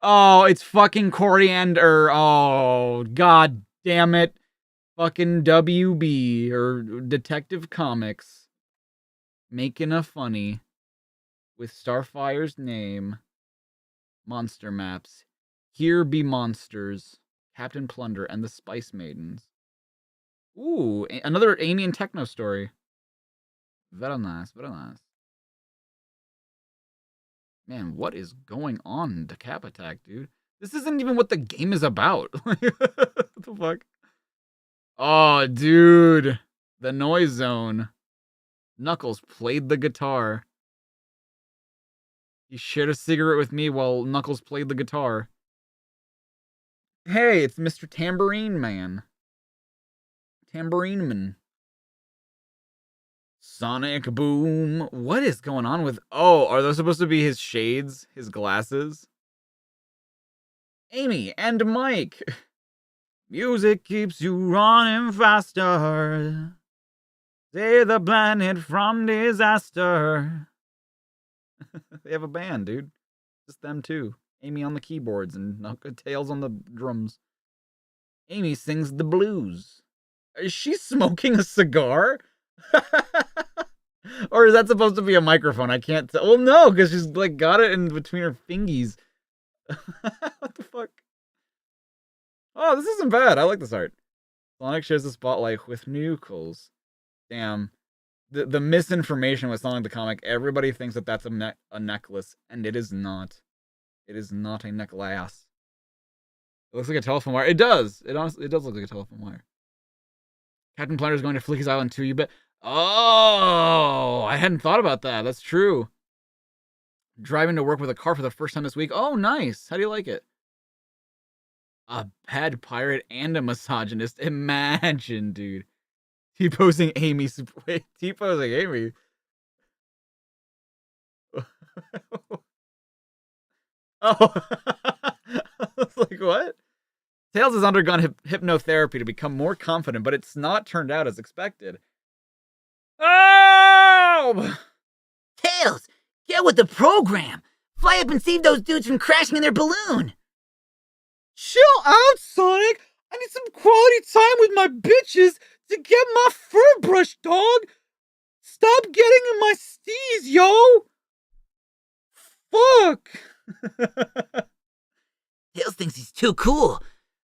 it's fucking Coriander. Oh, god damn it. Fucking WB, or Detective Comics. Making a funny with Starfire's name. Monster maps. Here be monsters. Captain Plunder and the Spice Maidens. Ooh, another Amy and Techno story. Very nice, very nice. Man, what is going on in the Cap Attack, dude? This isn't even what the game is about. What the fuck? Oh, dude. The noise zone. Knuckles played the guitar. He shared a cigarette with me while Knuckles played the guitar. Hey, it's Mr. Tambourine Man. Tambourine Man. Sonic Boom. What is going on with... Oh, are those supposed to be his shades? His glasses? Amy and Mike. Music keeps you running faster. Save the planet from disaster. They have a band, dude. Just them two. Amy on the keyboards and Tails on the drums. Amy sings the blues. Is she smoking a cigar? Or is that supposed to be a microphone? I can't tell. Well, no, because she's like got it in between her fingies. What the fuck? Oh, this isn't bad. I like this art. Sonic shares the spotlight with Knuckles. Damn. The misinformation with Sonic the Comic. Everybody thinks that that's a necklace, and it is not. It is not a necklace. It looks like a telephone wire. It does. It does look like a telephone wire. Captain Plunder is going to Flickies Island too, you bet. Oh, I hadn't thought about that. That's true. Driving to work with a car for the first time this week. Oh, nice. How do you like it? A bad pirate and a misogynist. Imagine, dude. T-posing Amy. Wait, T-posing Amy. Oh. I was like, what? Tails has undergone hypnotherapy to become more confident, but it's not turned out as expected. Oh! Tails, get with the program. Fly up and save those dudes from crashing in their balloon. Chill out, Sonic. I need some quality time with my bitches to get my fur brushed, dog. Stop getting in my steez, yo. Fuck. Tails thinks he's too cool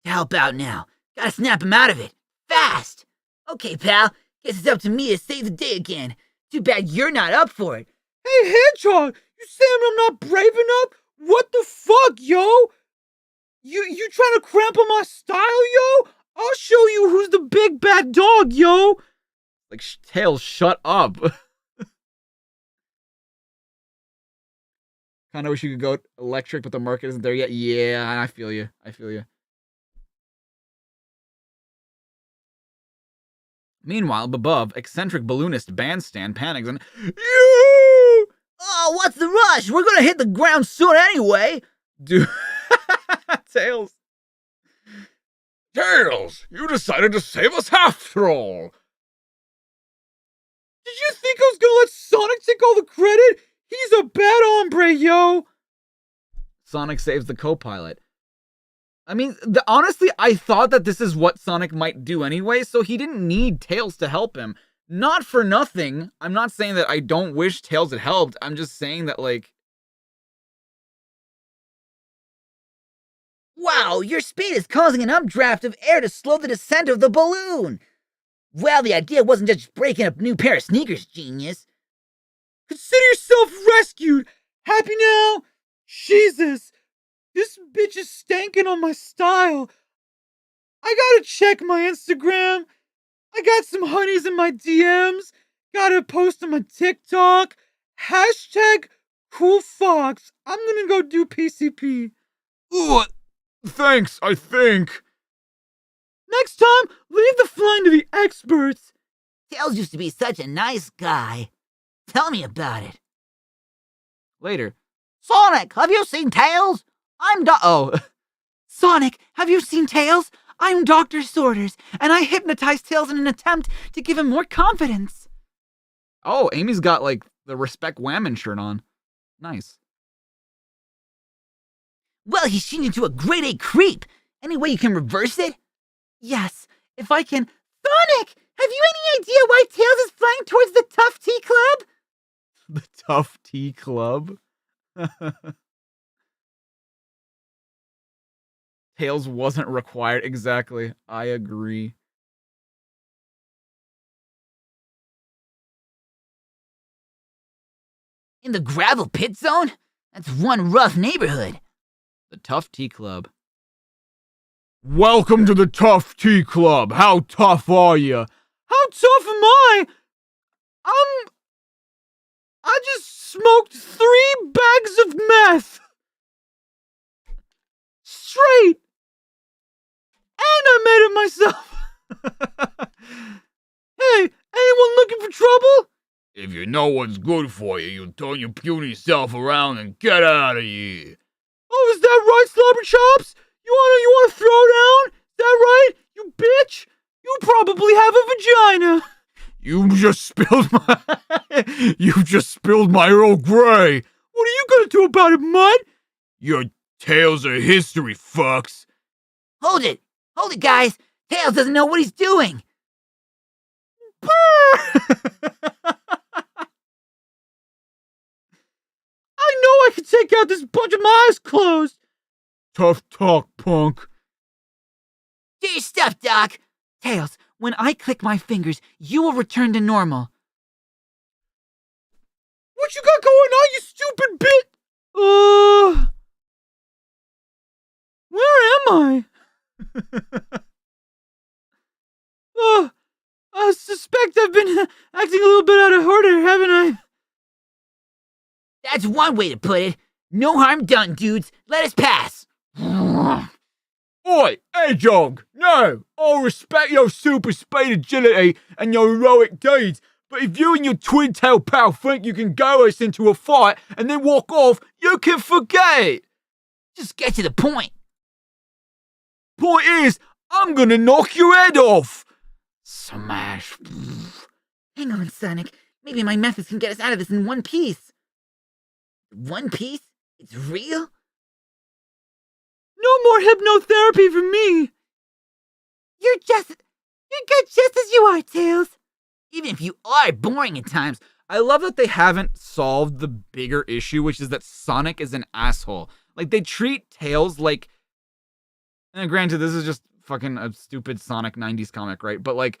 to help out now. Gotta snap him out of it. Fast. Okay, pal. Guess it's up to me to save the day again. Too bad you're not up for it. Hey, Hedgehog, you saying I'm not brave enough? What the fuck, yo? You trying to cramp on my style, yo? I'll show you who's the big bad dog, yo. Like, Tails, shut up. Kind of wish you could go electric, but the market isn't there yet. Yeah, I feel you. I feel you. Meanwhile, above, eccentric balloonist Bandstand panics and... Oh, what's the rush? We're gonna hit the ground soon anyway. Dude. Tails. Tails, you decided to save us after all. Did you think I was gonna let Sonic take all the credit? He's a bad hombre, yo. Sonic saves the co-pilot. I mean, honestly, I thought that this is what Sonic might do anyway, so he didn't need Tails to help him. Not for nothing. I'm not saying that I don't wish Tails had helped. I'm just saying that, like... Wow, your speed is causing an updraft of air to slow the descent of the balloon. Well, the idea wasn't just breaking a new pair of sneakers, genius. Consider yourself rescued. Happy now? Jesus, this bitch is stanking on my style. I gotta check my Instagram. I got some honeys in my DMs. Gotta post on my TikTok. Hashtag cool fox. I'm gonna go do PCP. Ugh, thanks, I think. Next time, leave the flying to the experts. Tails used to be such a nice guy. Tell me about it. Later. Sonic, have you seen Tails? Sonic, have you seen Tails? I'm Dr. Sorters, and I hypnotized Tails in an attempt to give him more confidence. Oh, Amy's got, like, the Respect Whammon shirt on. Nice. Well, he's changed into a grade A creep. Any way you can reverse it? Yes, if I can. Sonic, have you any idea why Tails is flying towards the Tough Tea Club? The Tough Tea Club? Tails wasn't required. Exactly. I agree. In the gravel pit zone? That's one rough neighborhood. The Tough Tea Club. Welcome to the Tough Tea Club. How tough are you? How tough am I? I just smoked 3 bags of meth. Straight. And I made it myself. Hey, anyone looking for trouble? If you know what's good for you, you turn your puny self around and get out of here. Oh, is that right, Slobber Chops? You wanna throw down? Is that right, you bitch? You probably have a vagina. You just spilled my Earl Grey. What are you gonna do about it, Mud? Your tales are history, fucks. Hold it, guys. Tails doesn't know what he's doing. I know I can take out this bunch of my eyes closed. Tough talk, punk. Do your stuff, Doc. Tails, when I click my fingers, you will return to normal. What you got going on, you stupid bit? Where am I? I suspect I've been acting a little bit out of order, haven't I? That's one way to put it. No harm done, dudes. Let us pass. Oi, Hedgehog! No! I'll respect your super speed agility and your heroic deeds, but if you and your twin-tail pal think you can go us into a fight and then walk off, you can forget it! Just get to the point. Point is, I'm gonna knock your head off! Smash. Hang on, Sonic. Maybe my methods can get us out of this in one piece. One piece? It's real? No more hypnotherapy for me. You're good just as you are, Tails. Even if you are boring at times. I love that they haven't solved the bigger issue, which is that Sonic is an asshole. Like, they treat Tails like... And granted, this is just fucking a stupid Sonic 90s comic, right? But, like...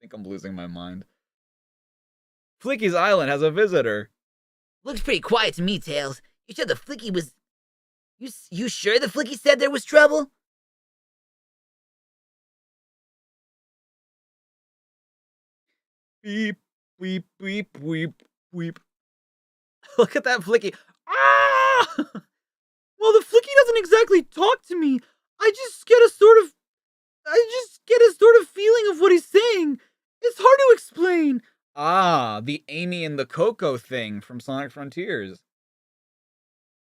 think I'm losing my mind. Flickies Island has a visitor. Looks pretty quiet to me, Tails. You said the Flicky was... You sure the Flicky said there was trouble? Beep, beep, beep, beep, beep. Look at that Flicky. Ah! Well, the Flicky doesn't exactly talk to me. I just get a sort of feeling of what he's saying. It's hard to explain. Ah, the Amy and the Coco thing from Sonic Frontiers.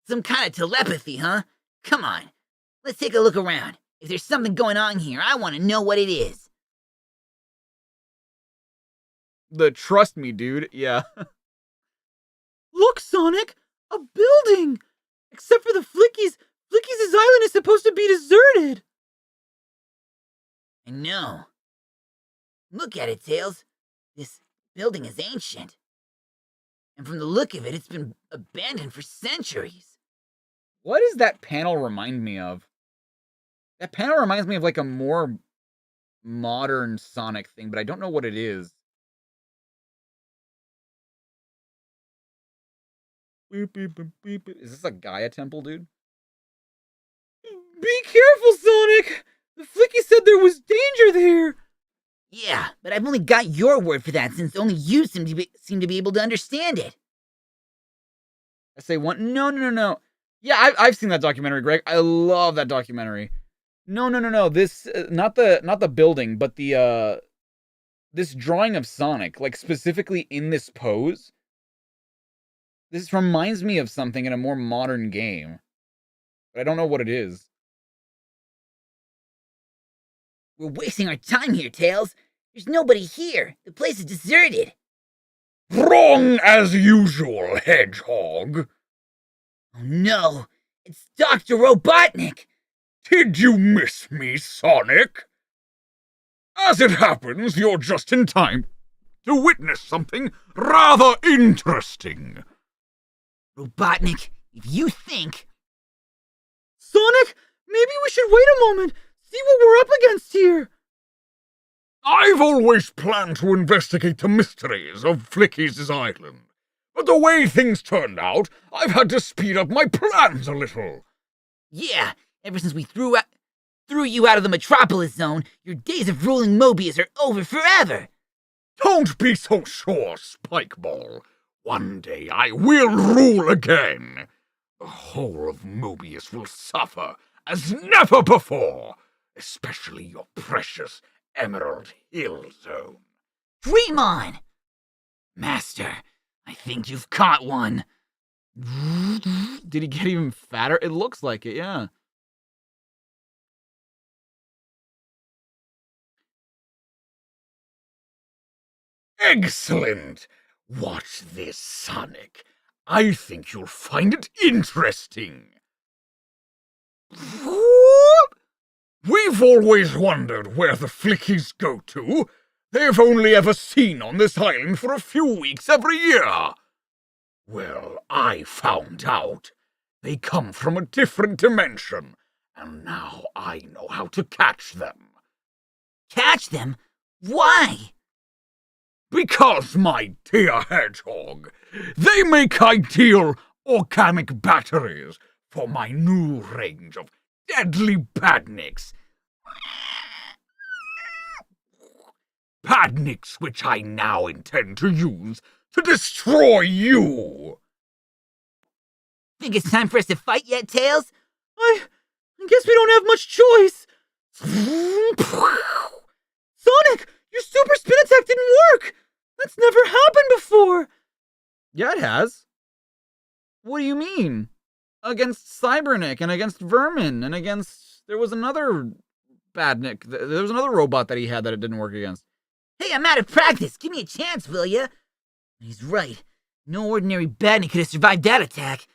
Some kind of telepathy, huh? Come on. Let's take a look around. If there's something going on here, I want to know what it is. The trust me, dude. Yeah. Look, Sonic! A building! Except for the Flickies, Flickies' island is supposed to be deserted! I know. Look at it, Tails. This building is ancient. And from the look of it, it's been abandoned for centuries. What does that panel remind me of? That panel reminds me of like a more modern Sonic thing, but I don't know what it is. Beep, beep, beep, beep, beep. Is this a Gaia temple, dude? Be careful, Sonic! The Flicky said there was danger there! Yeah, but I've only got your word for that since only you seem to be able to understand it. I say one. No. Yeah, I've seen that documentary, Greg. I love that documentary. No. This not the building, but the this drawing of Sonic, like specifically in this pose. This reminds me of something in a more modern game, but I don't know what it is. We're wasting our time here, Tails. There's nobody here. The place is deserted. Wrong as usual, Hedgehog. Oh no, it's Dr. Robotnik. Did you miss me, Sonic? As it happens, you're just in time to witness something rather interesting. Robotnik, if you think... Sonic, maybe we should wait a moment, see what we're up against here. I've always planned to investigate the mysteries of Flickies Island, but the way things turned out, I've had to speed up my plans a little. Yeah, ever since we threw you out of the Metropolis Zone, your days of ruling Mobius are over forever. Don't be so sure, Spikeball. One day I will rule again. The whole of Mobius will suffer as never before, especially your precious Emerald Hill Zone. Dream on! Master, I think you've caught one. Did he get even fatter? It looks like it, yeah. Excellent! Watch this, Sonic. I think you'll find it interesting. We've always wondered where the Flickies go to. They've only ever seen on this island for a few weeks every year. Well, I found out. They come from a different dimension, and now I know how to catch them. Catch them? Why? Because, my dear Hedgehog, they make ideal organic batteries for my new range of deadly badniks. Badniks which I now intend to use to destroy you. Think it's time for us to fight yet, Tails? I guess we don't have much choice. Sonic, your super spin attack didn't work! That's never happened before! Yeah, it has. What do you mean? Against Cybernik and against Vermin and against... There was another Badnik. There was another robot that he had that it didn't work against. Hey, I'm out of practice. Give me a chance, will ya? He's right. No ordinary Badnik could have survived that attack.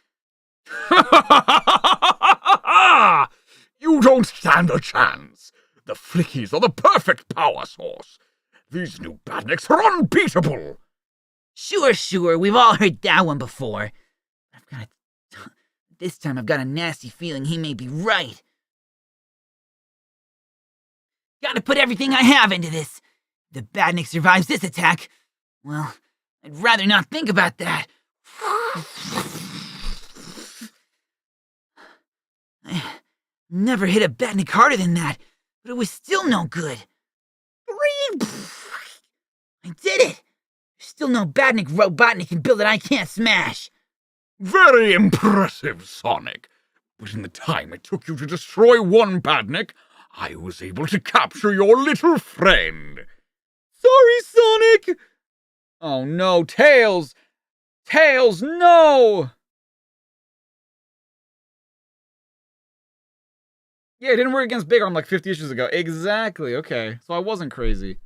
You don't stand a chance. The Flickies are the perfect power source. These new Badniks are unbeatable. Sure. We've all heard that one before. This time I've got a nasty feeling he may be right. Gotta put everything I have into this. the Badnik survives this attack, well, I'd rather not think about that. I never hit a Badnik harder than that, but it was still no good. I did it! There's still no Badnik Robotnik can build that I can't smash. Very impressive, Sonic. But in the time it took you to destroy one Badnik, I was able to capture your little friend. Sorry, Sonic! Oh no, Tails! Tails, no! Yeah, it didn't work against Big Arm like 50 issues ago. Exactly, okay. So I wasn't crazy.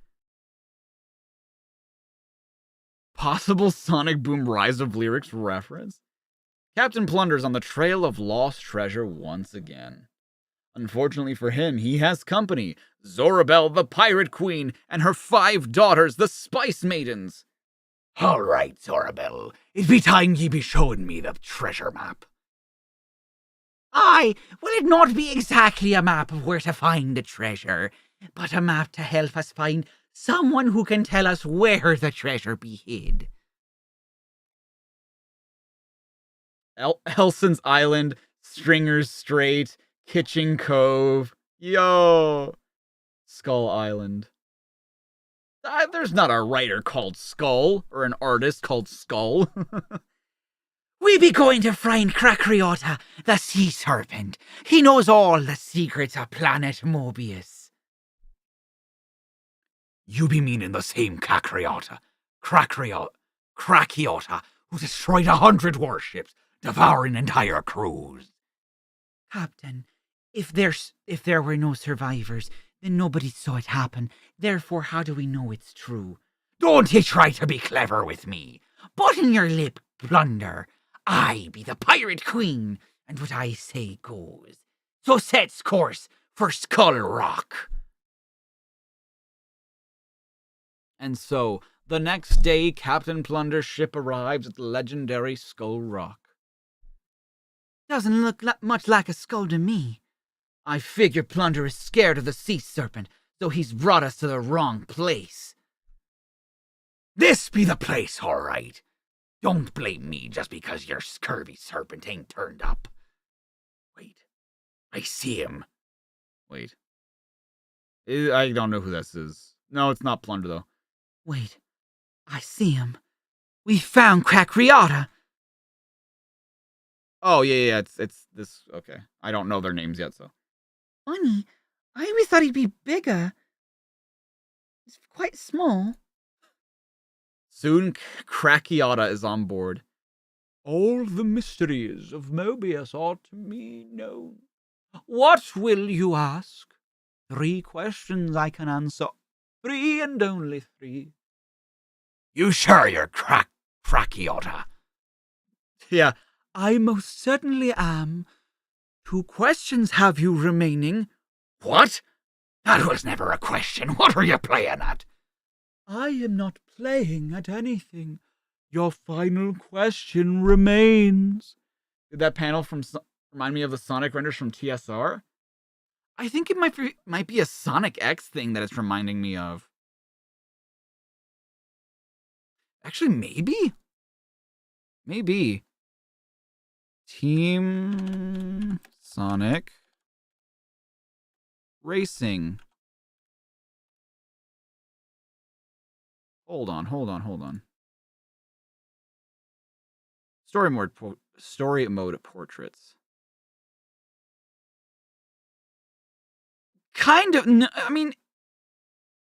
Possible Sonic Boom Rise of Lyrics reference? Captain Plunder's on the trail of lost treasure once again. Unfortunately for him, he has company. Zorabelle, the Pirate Queen, and her 5 daughters, the Spice Maidens. All right, Zorabelle. It be time ye be showing me the treasure map. Aye, will it not be exactly a map of where to find the treasure, but a map to help us find someone who can tell us where the treasure be hid? Helson's Island, Stringer's Strait, Kitchen Cove. Yo! Skull Island. There's not a writer called Skull, or an artist called Skull. We be going to find Cracryota, the sea serpent. He knows all the secrets of planet Mobius. You be meaning the same Cracryota, who destroyed 100 warships, devouring entire crews. Captain, if there were no survivors, then nobody saw it happen. Therefore, how do we know it's true? Don't ye try to be clever with me. Button your lip, Plunder. I be the Pirate Queen, and what I say goes. So set's course for Skull Rock. And so, the next day, Captain Plunder's ship arrives at the legendary Skull Rock. Doesn't look much like a skull to me. I figure Plunder is scared of the sea serpent, so he's brought us to the wrong place. This be the place, all right. Don't blame me just because your scurvy serpent ain't turned up. Wait, I see him. Wait. I don't know who this is. No, it's not Plunder, though. Wait, I see him. We found Cracryota. Oh, yeah, it's this, okay. I don't know their names yet, so. Funny, I always thought he'd be bigger. He's quite small. Soon, Crackyota is on board. All the mysteries of Mobius are to me known. What will you ask? 3 questions I can answer. 3 and only 3. You sure you're Crackyota? Yeah, I most certainly am. 2 questions have you remaining. What? That was never a question. What are you playing at? I am not playing at anything. Your final question remains. Did that panel remind me of the Sonic renders from TSR? I think it might be a Sonic X thing that it's reminding me of. Actually, maybe. Maybe. Team Sonic Racing. Hold on. Story mode portraits. Kind of. I mean,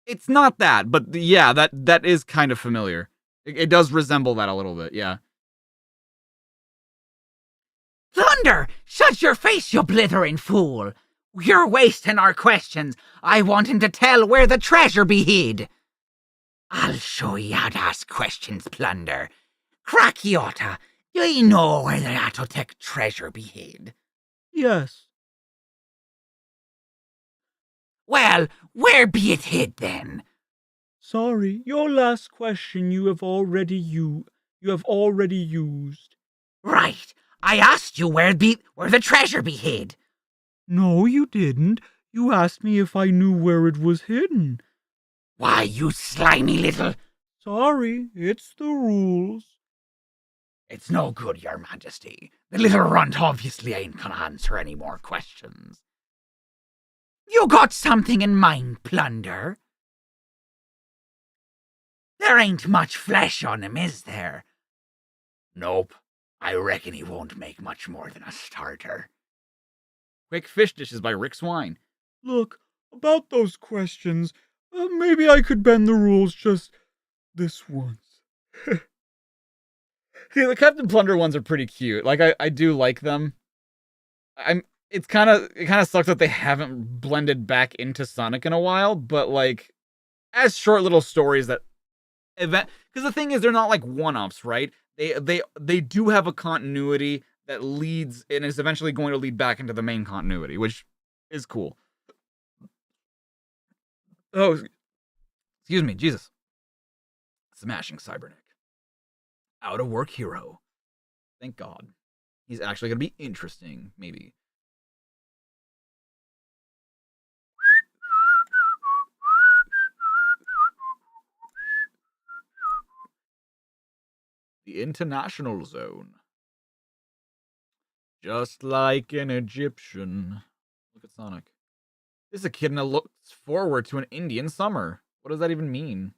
it's not that, but yeah, that is kind of familiar. It does resemble that a little bit, yeah. Plunder! Shut your face, you blithering fool! You're wasting our questions. I want him to tell where the treasure be hid. I'll show you how to ask questions, Plunder. Crackyota, do you know where the Atotech treasure be hid? Yes. Well, where be it hid then? Sorry, your last question you have already used. Right. I asked you where the treasure be hid. No, you didn't. You asked me if I knew where it was hidden. Why, you slimy little... Sorry, it's the rules. It's no good, your majesty. The little runt obviously ain't gonna answer any more questions. You got something in mind, Plunder? There ain't much flesh on him, is there? Nope. I reckon he won't make much more than a starter. Quick Fish Dishes by Rick Swine. Look, about those questions, maybe I could bend the rules just this once. See, the Captain Plunder ones are pretty cute. Like, I do like them. It kind of sucks that they haven't blended back into Sonic in a while, but like, as short little stories that because the thing is, they're not like one-offs, right? They do have a continuity that leads and is eventually going to lead back into the main continuity, which is cool. Oh, excuse me, Jesus. Smashing Cyberneck. Out of work hero. Thank God. He's actually going to be interesting, maybe. The International Zone. Just like an Egyptian. Look at Sonic. This echidna looks forward to an Indian summer. What does that even mean?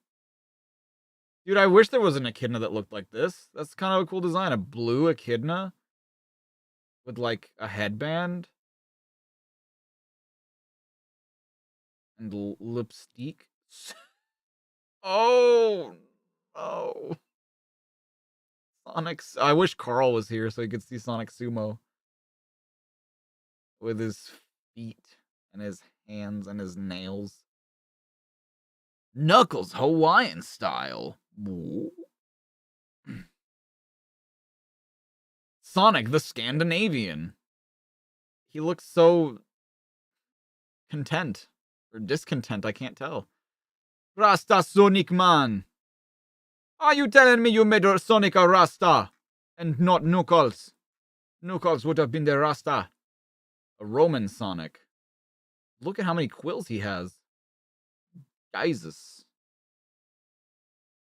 Dude, I wish there was an echidna that looked like this. That's kind of a cool design. A blue echidna with like a headband and lipstick. Oh, no. Sonic's. I wish Carl was here so he could see Sonic Sumo with his feet and his hands and his nails. Knuckles Hawaiian style. Sonic the Scandinavian. He looks so content or discontent, I can't tell. Rasta Sonic Man. Are you telling me you made Sonic a Rasta and not Knuckles? Knuckles would have been the Rasta. A Roman Sonic. Look at how many quills he has. Jesus.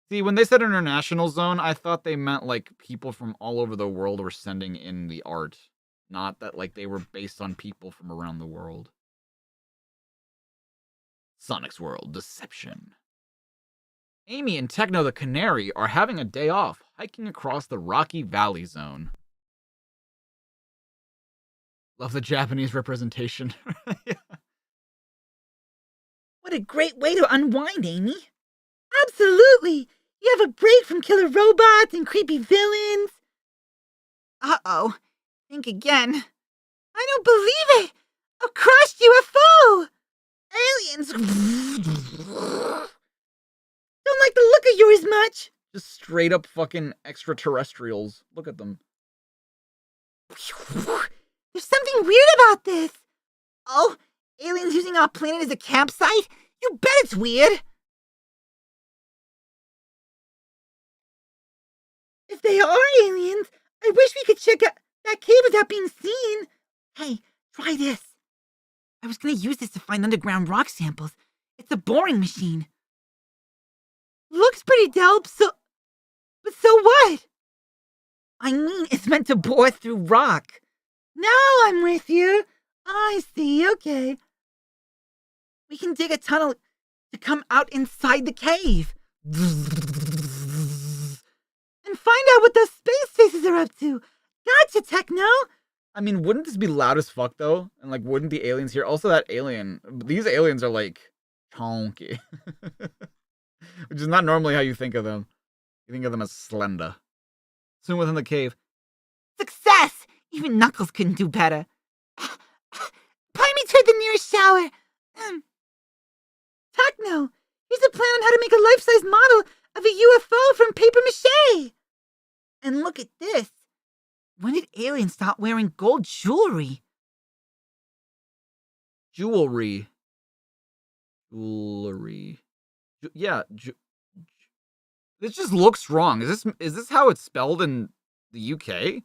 See, when they said International Zone, I thought they meant like people from all over the world were sending in the art. Not that like they were based on people from around the world. Sonic's World Deception. Amy and Techno the Canary are having a day off, hiking across the Rocky Valley Zone. Love the Japanese representation. Yeah. What a great way to unwind, Amy. Absolutely. You have a break from killer robots and creepy villains. Uh-oh. Think again. I don't believe it. A crushed UFO. Aliens. Don't like the look of yours much. Just straight up fucking extraterrestrials. Look at them. There's something weird about this. Oh, aliens using our planet as a campsite? You bet it's weird. If they are aliens, I wish we could check out that cave without being seen. Hey, try this. I was gonna use this to find underground rock samples. It's a boring machine. Looks pretty dope, but so what? I mean, it's meant to bore through rock. Now I'm with you. I see, okay. We can dig a tunnel to come out inside the cave. And find out what those space faces are up to. Gotcha, Techno. I mean, wouldn't this be loud as fuck, though? And, like, wouldn't the aliens here... Also, that alien... These aliens are, like, chonky. Which is not normally how you think of them. You think of them as slender. Soon within the cave. Success! Even Knuckles couldn't do better. Point me toward the nearest shower. Techno, here's a plan on how to make a life-size model of a UFO from paper mache. And look at this. When did aliens stop wearing gold jewelry? Jewelry. Yeah. This just looks wrong. Is this how it's spelled in the UK?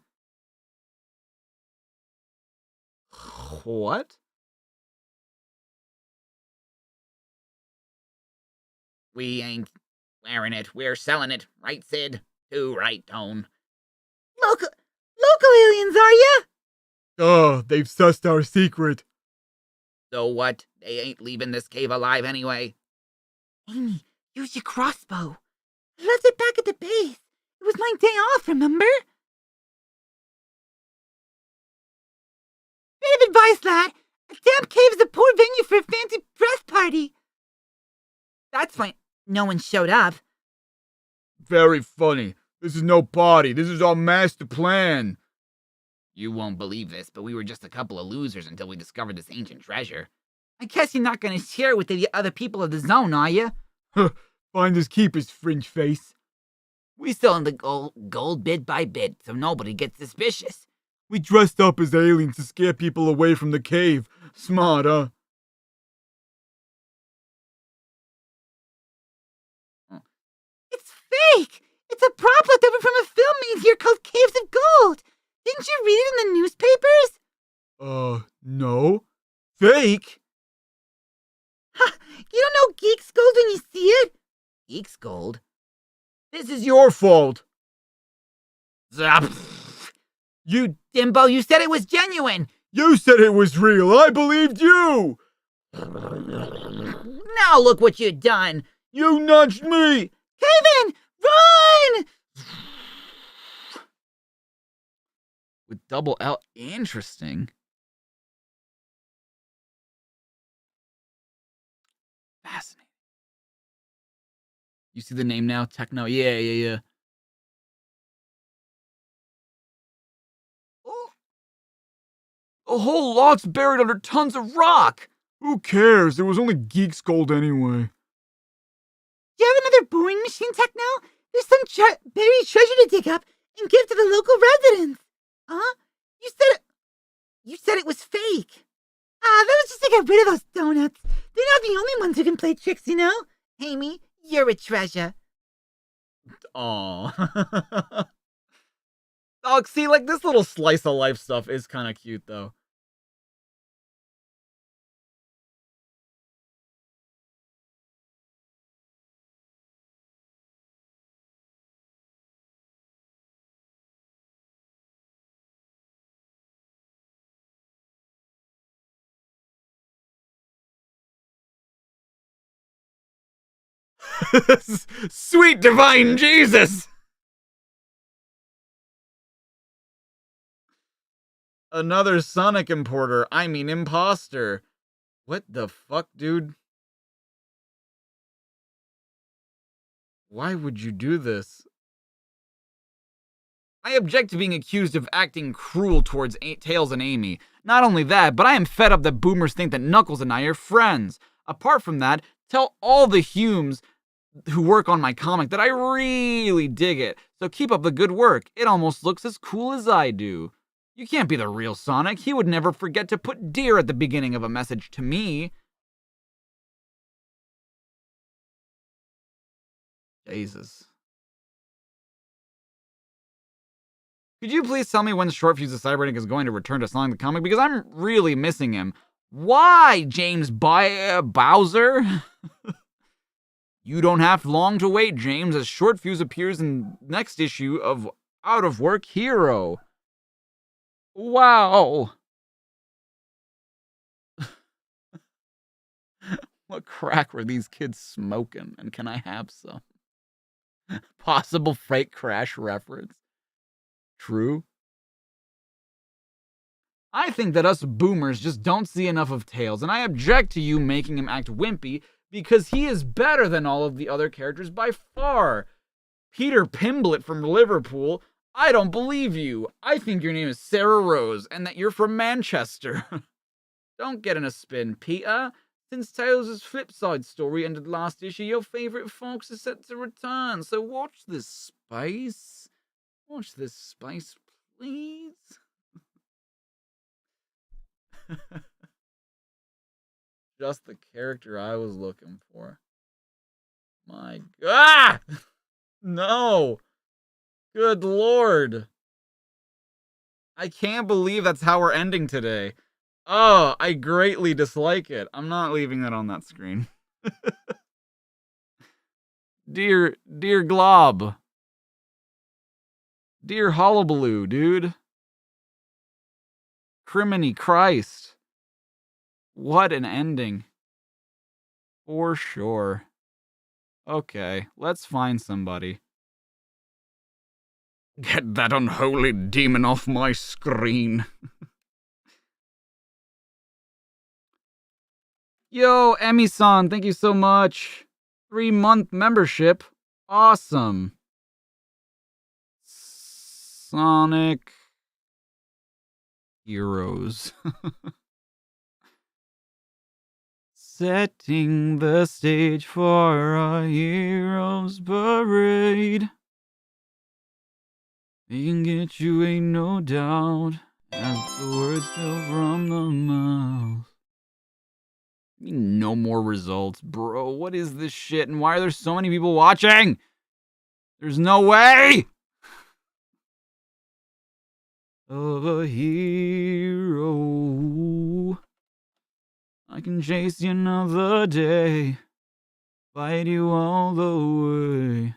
What? We ain't wearing it. We're selling it. Right, Sid? Too right, Tone. Local aliens, are ya? Oh, they've sussed our secret. So what? They ain't leaving this cave alive anyway. Amy, use your crossbow. I left it back at the base. It was my day off, remember? Bit of advice, lad. A damp cave is a poor venue for a fancy press party. That's fine. No one showed up. Very funny. This is no party. This is our master plan. You won't believe this, but we were just a couple of losers until we discovered this ancient treasure. I guess you're not going to share with the other people of the zone, are you? Finders keepers, fringe face. We still in the gold bit by bit, so nobody gets suspicious. We dressed up as aliens to scare people away from the cave. Smart, huh? It's fake! It's a prop left over from a film made here called Caves of Gold! Didn't you read it in the newspapers? No. Fake? Ha! You don't know Geek's Gold when you see it? Geek's Gold? This is your fault. You Dimbo, you said it was genuine! You said it was real. I believed you. Now look what you've done! You nudged me. Caveman, run! With double L. Interesting. Fascinating. You see the name now? Techno? Yeah. Oh. A whole lot's buried under tons of rock. Who cares? There was only Geek's Gold anyway. Do you have another boring machine, Techno? There's some buried treasure to dig up and give to the local residents. Huh? You said it was fake. That was just to get rid of those donuts. They're not the only ones who can play tricks, you know? Amy, you're a treasure. Aww. Oh, see, like, this little slice of life stuff is kind of cute, though. Sweet divine Jesus! Another Sonic importer. I mean, imposter. What the fuck, dude? Why would you do this? I object to being accused of acting cruel towards Tails and Amy. Not only that, but I am fed up that boomers think that Knuckles and I are friends. Apart from that, tell all the Humes who work on my comic that I really dig it. So keep up the good work. It almost looks as cool as I do. You can't be the real Sonic. He would never forget to put dear at the beginning of a message to me. Jesus. Could you please tell me when Short Fuse the Cybernetic is going to return to selling the comic? Because I'm really missing him. Why, James Bowser? You don't have long to wait, James, as Short Fuse appears in next issue of Out of Work Hero. Wow. What crack were these kids smoking? And can I have some? Possible freight crash reference. True. I think that us boomers just don't see enough of Tails, and I object to you making him act wimpy because he is better than all of the other characters by far. Peter Pimblett from Liverpool, I don't believe you. I think your name is Sarah Rose and that you're from Manchester. Don't get in a spin, Peter. Since Tails' Flipside story ended last issue, your favorite fox is set to return, so watch this space. Watch this space, please. Just the character I was looking for. My God! No! Good Lord! I can't believe that's how we're ending today. Oh, I greatly dislike it. I'm not leaving that on that screen. Dear Glob. Dear Hullabaloo, dude. Criminy Christ. What an ending. For sure. Okay, let's find somebody. Get that unholy demon off my screen. Yo, Emmy-san, thank you so much. 3-month membership. Awesome. Sonic Heroes. Setting the stage for a heroes parade. They can get you, ain't no doubt, as the words fell from the mouth. No more results, bro. What is this shit, and why are there so many people watching? There's no way! Of a hero, I can chase you another day, fight you all the way,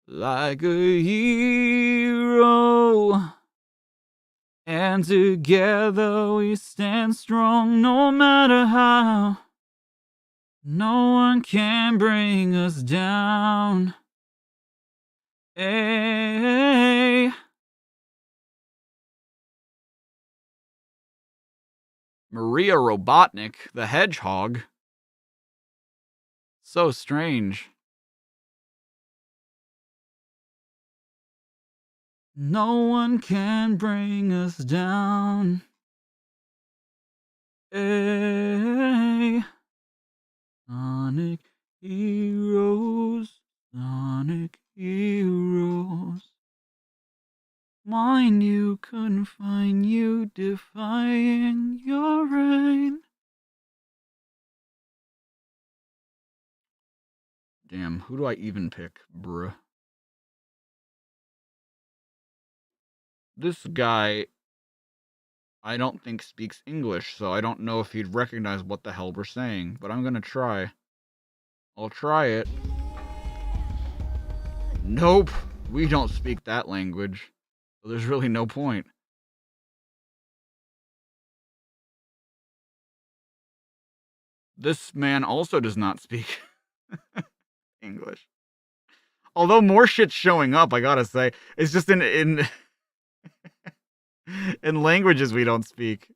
like a hero. And together we stand strong, no matter how. No one can bring us down. Hey. Maria Robotnik, the hedgehog. So strange. No one can bring us down. Hey. Sonic heroes, Sonic heroes. Mind you, confine you, defying your reign. Damn, who do I even pick, bruh? This guy, I don't think speaks English, so I don't know if he'd recognize what the hell we're saying, but I'm gonna try. I'll try it. Nope, we don't speak that language, so there's really no point. This man also does not speak English. Although more shit's showing up, I gotta say. It's just in in languages we don't speak.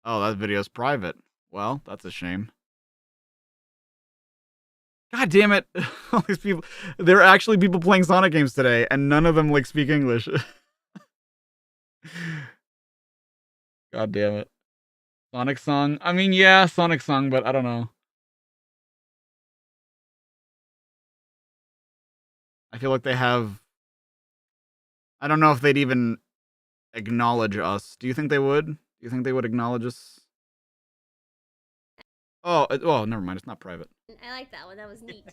Oh, that video's private. Well, that's a shame. God damn it. All these people. There are actually people playing Sonic games today, and none of them, like, speak English. God damn it. Sonic song? I mean, yeah, Sonic song, but I don't know. I feel like they have... I don't know if they'd even acknowledge us. Do you think they would? Do you think they would acknowledge us? Oh, well, never mind. It's not private. I like that one. That was neat.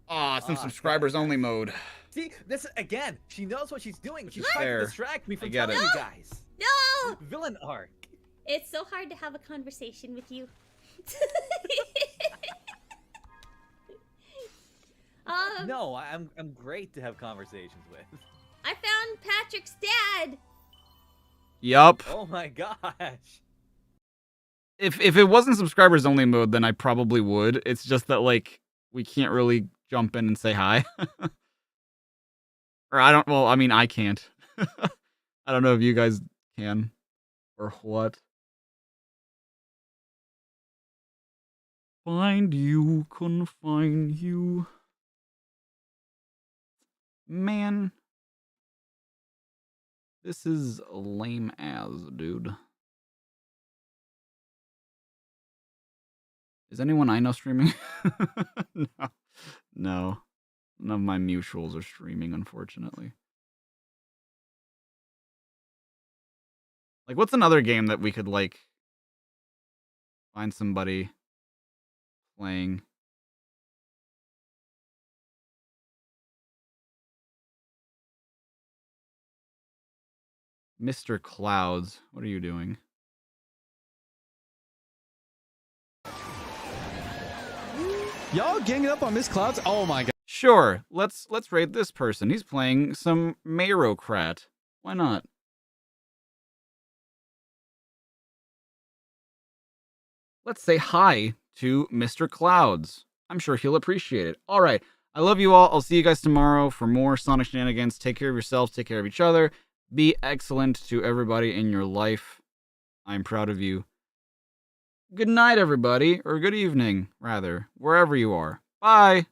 Aw, it's in subscribers only mode. See, this again. She knows what she's doing. She's is trying fair. to distract me from I get telling it. you guys. No! Villain arc. It's so hard to have a conversation with you. No, I'm great to have conversations with. I found Patrick's dad. Yup. Oh my gosh. If it wasn't subscribers only mode, then I probably would. It's just that, like, we can't really jump in and say hi. Or I can't. I don't know if you guys can. Or what. Find you, confine you. Man. This is lame as, dude. Is anyone I know streaming? No. No. None of my mutuals are streaming, unfortunately. Like, what's another game that we could, like, find somebody playing? Mr. Clouds, what are you doing? Y'all ganging up on Miss Clouds? Oh my god. Sure, let's raid this person. He's playing some Mayrocrat. Why not? Let's say hi to Mr. Clouds. I'm sure he'll appreciate it. All right, I love you all. I'll see you guys tomorrow for more Sonic shenanigans. Take care of yourselves. Take care of each other. Be excellent to everybody in your life. I'm proud of you. Good night, everybody. Or good evening, rather. Wherever you are. Bye.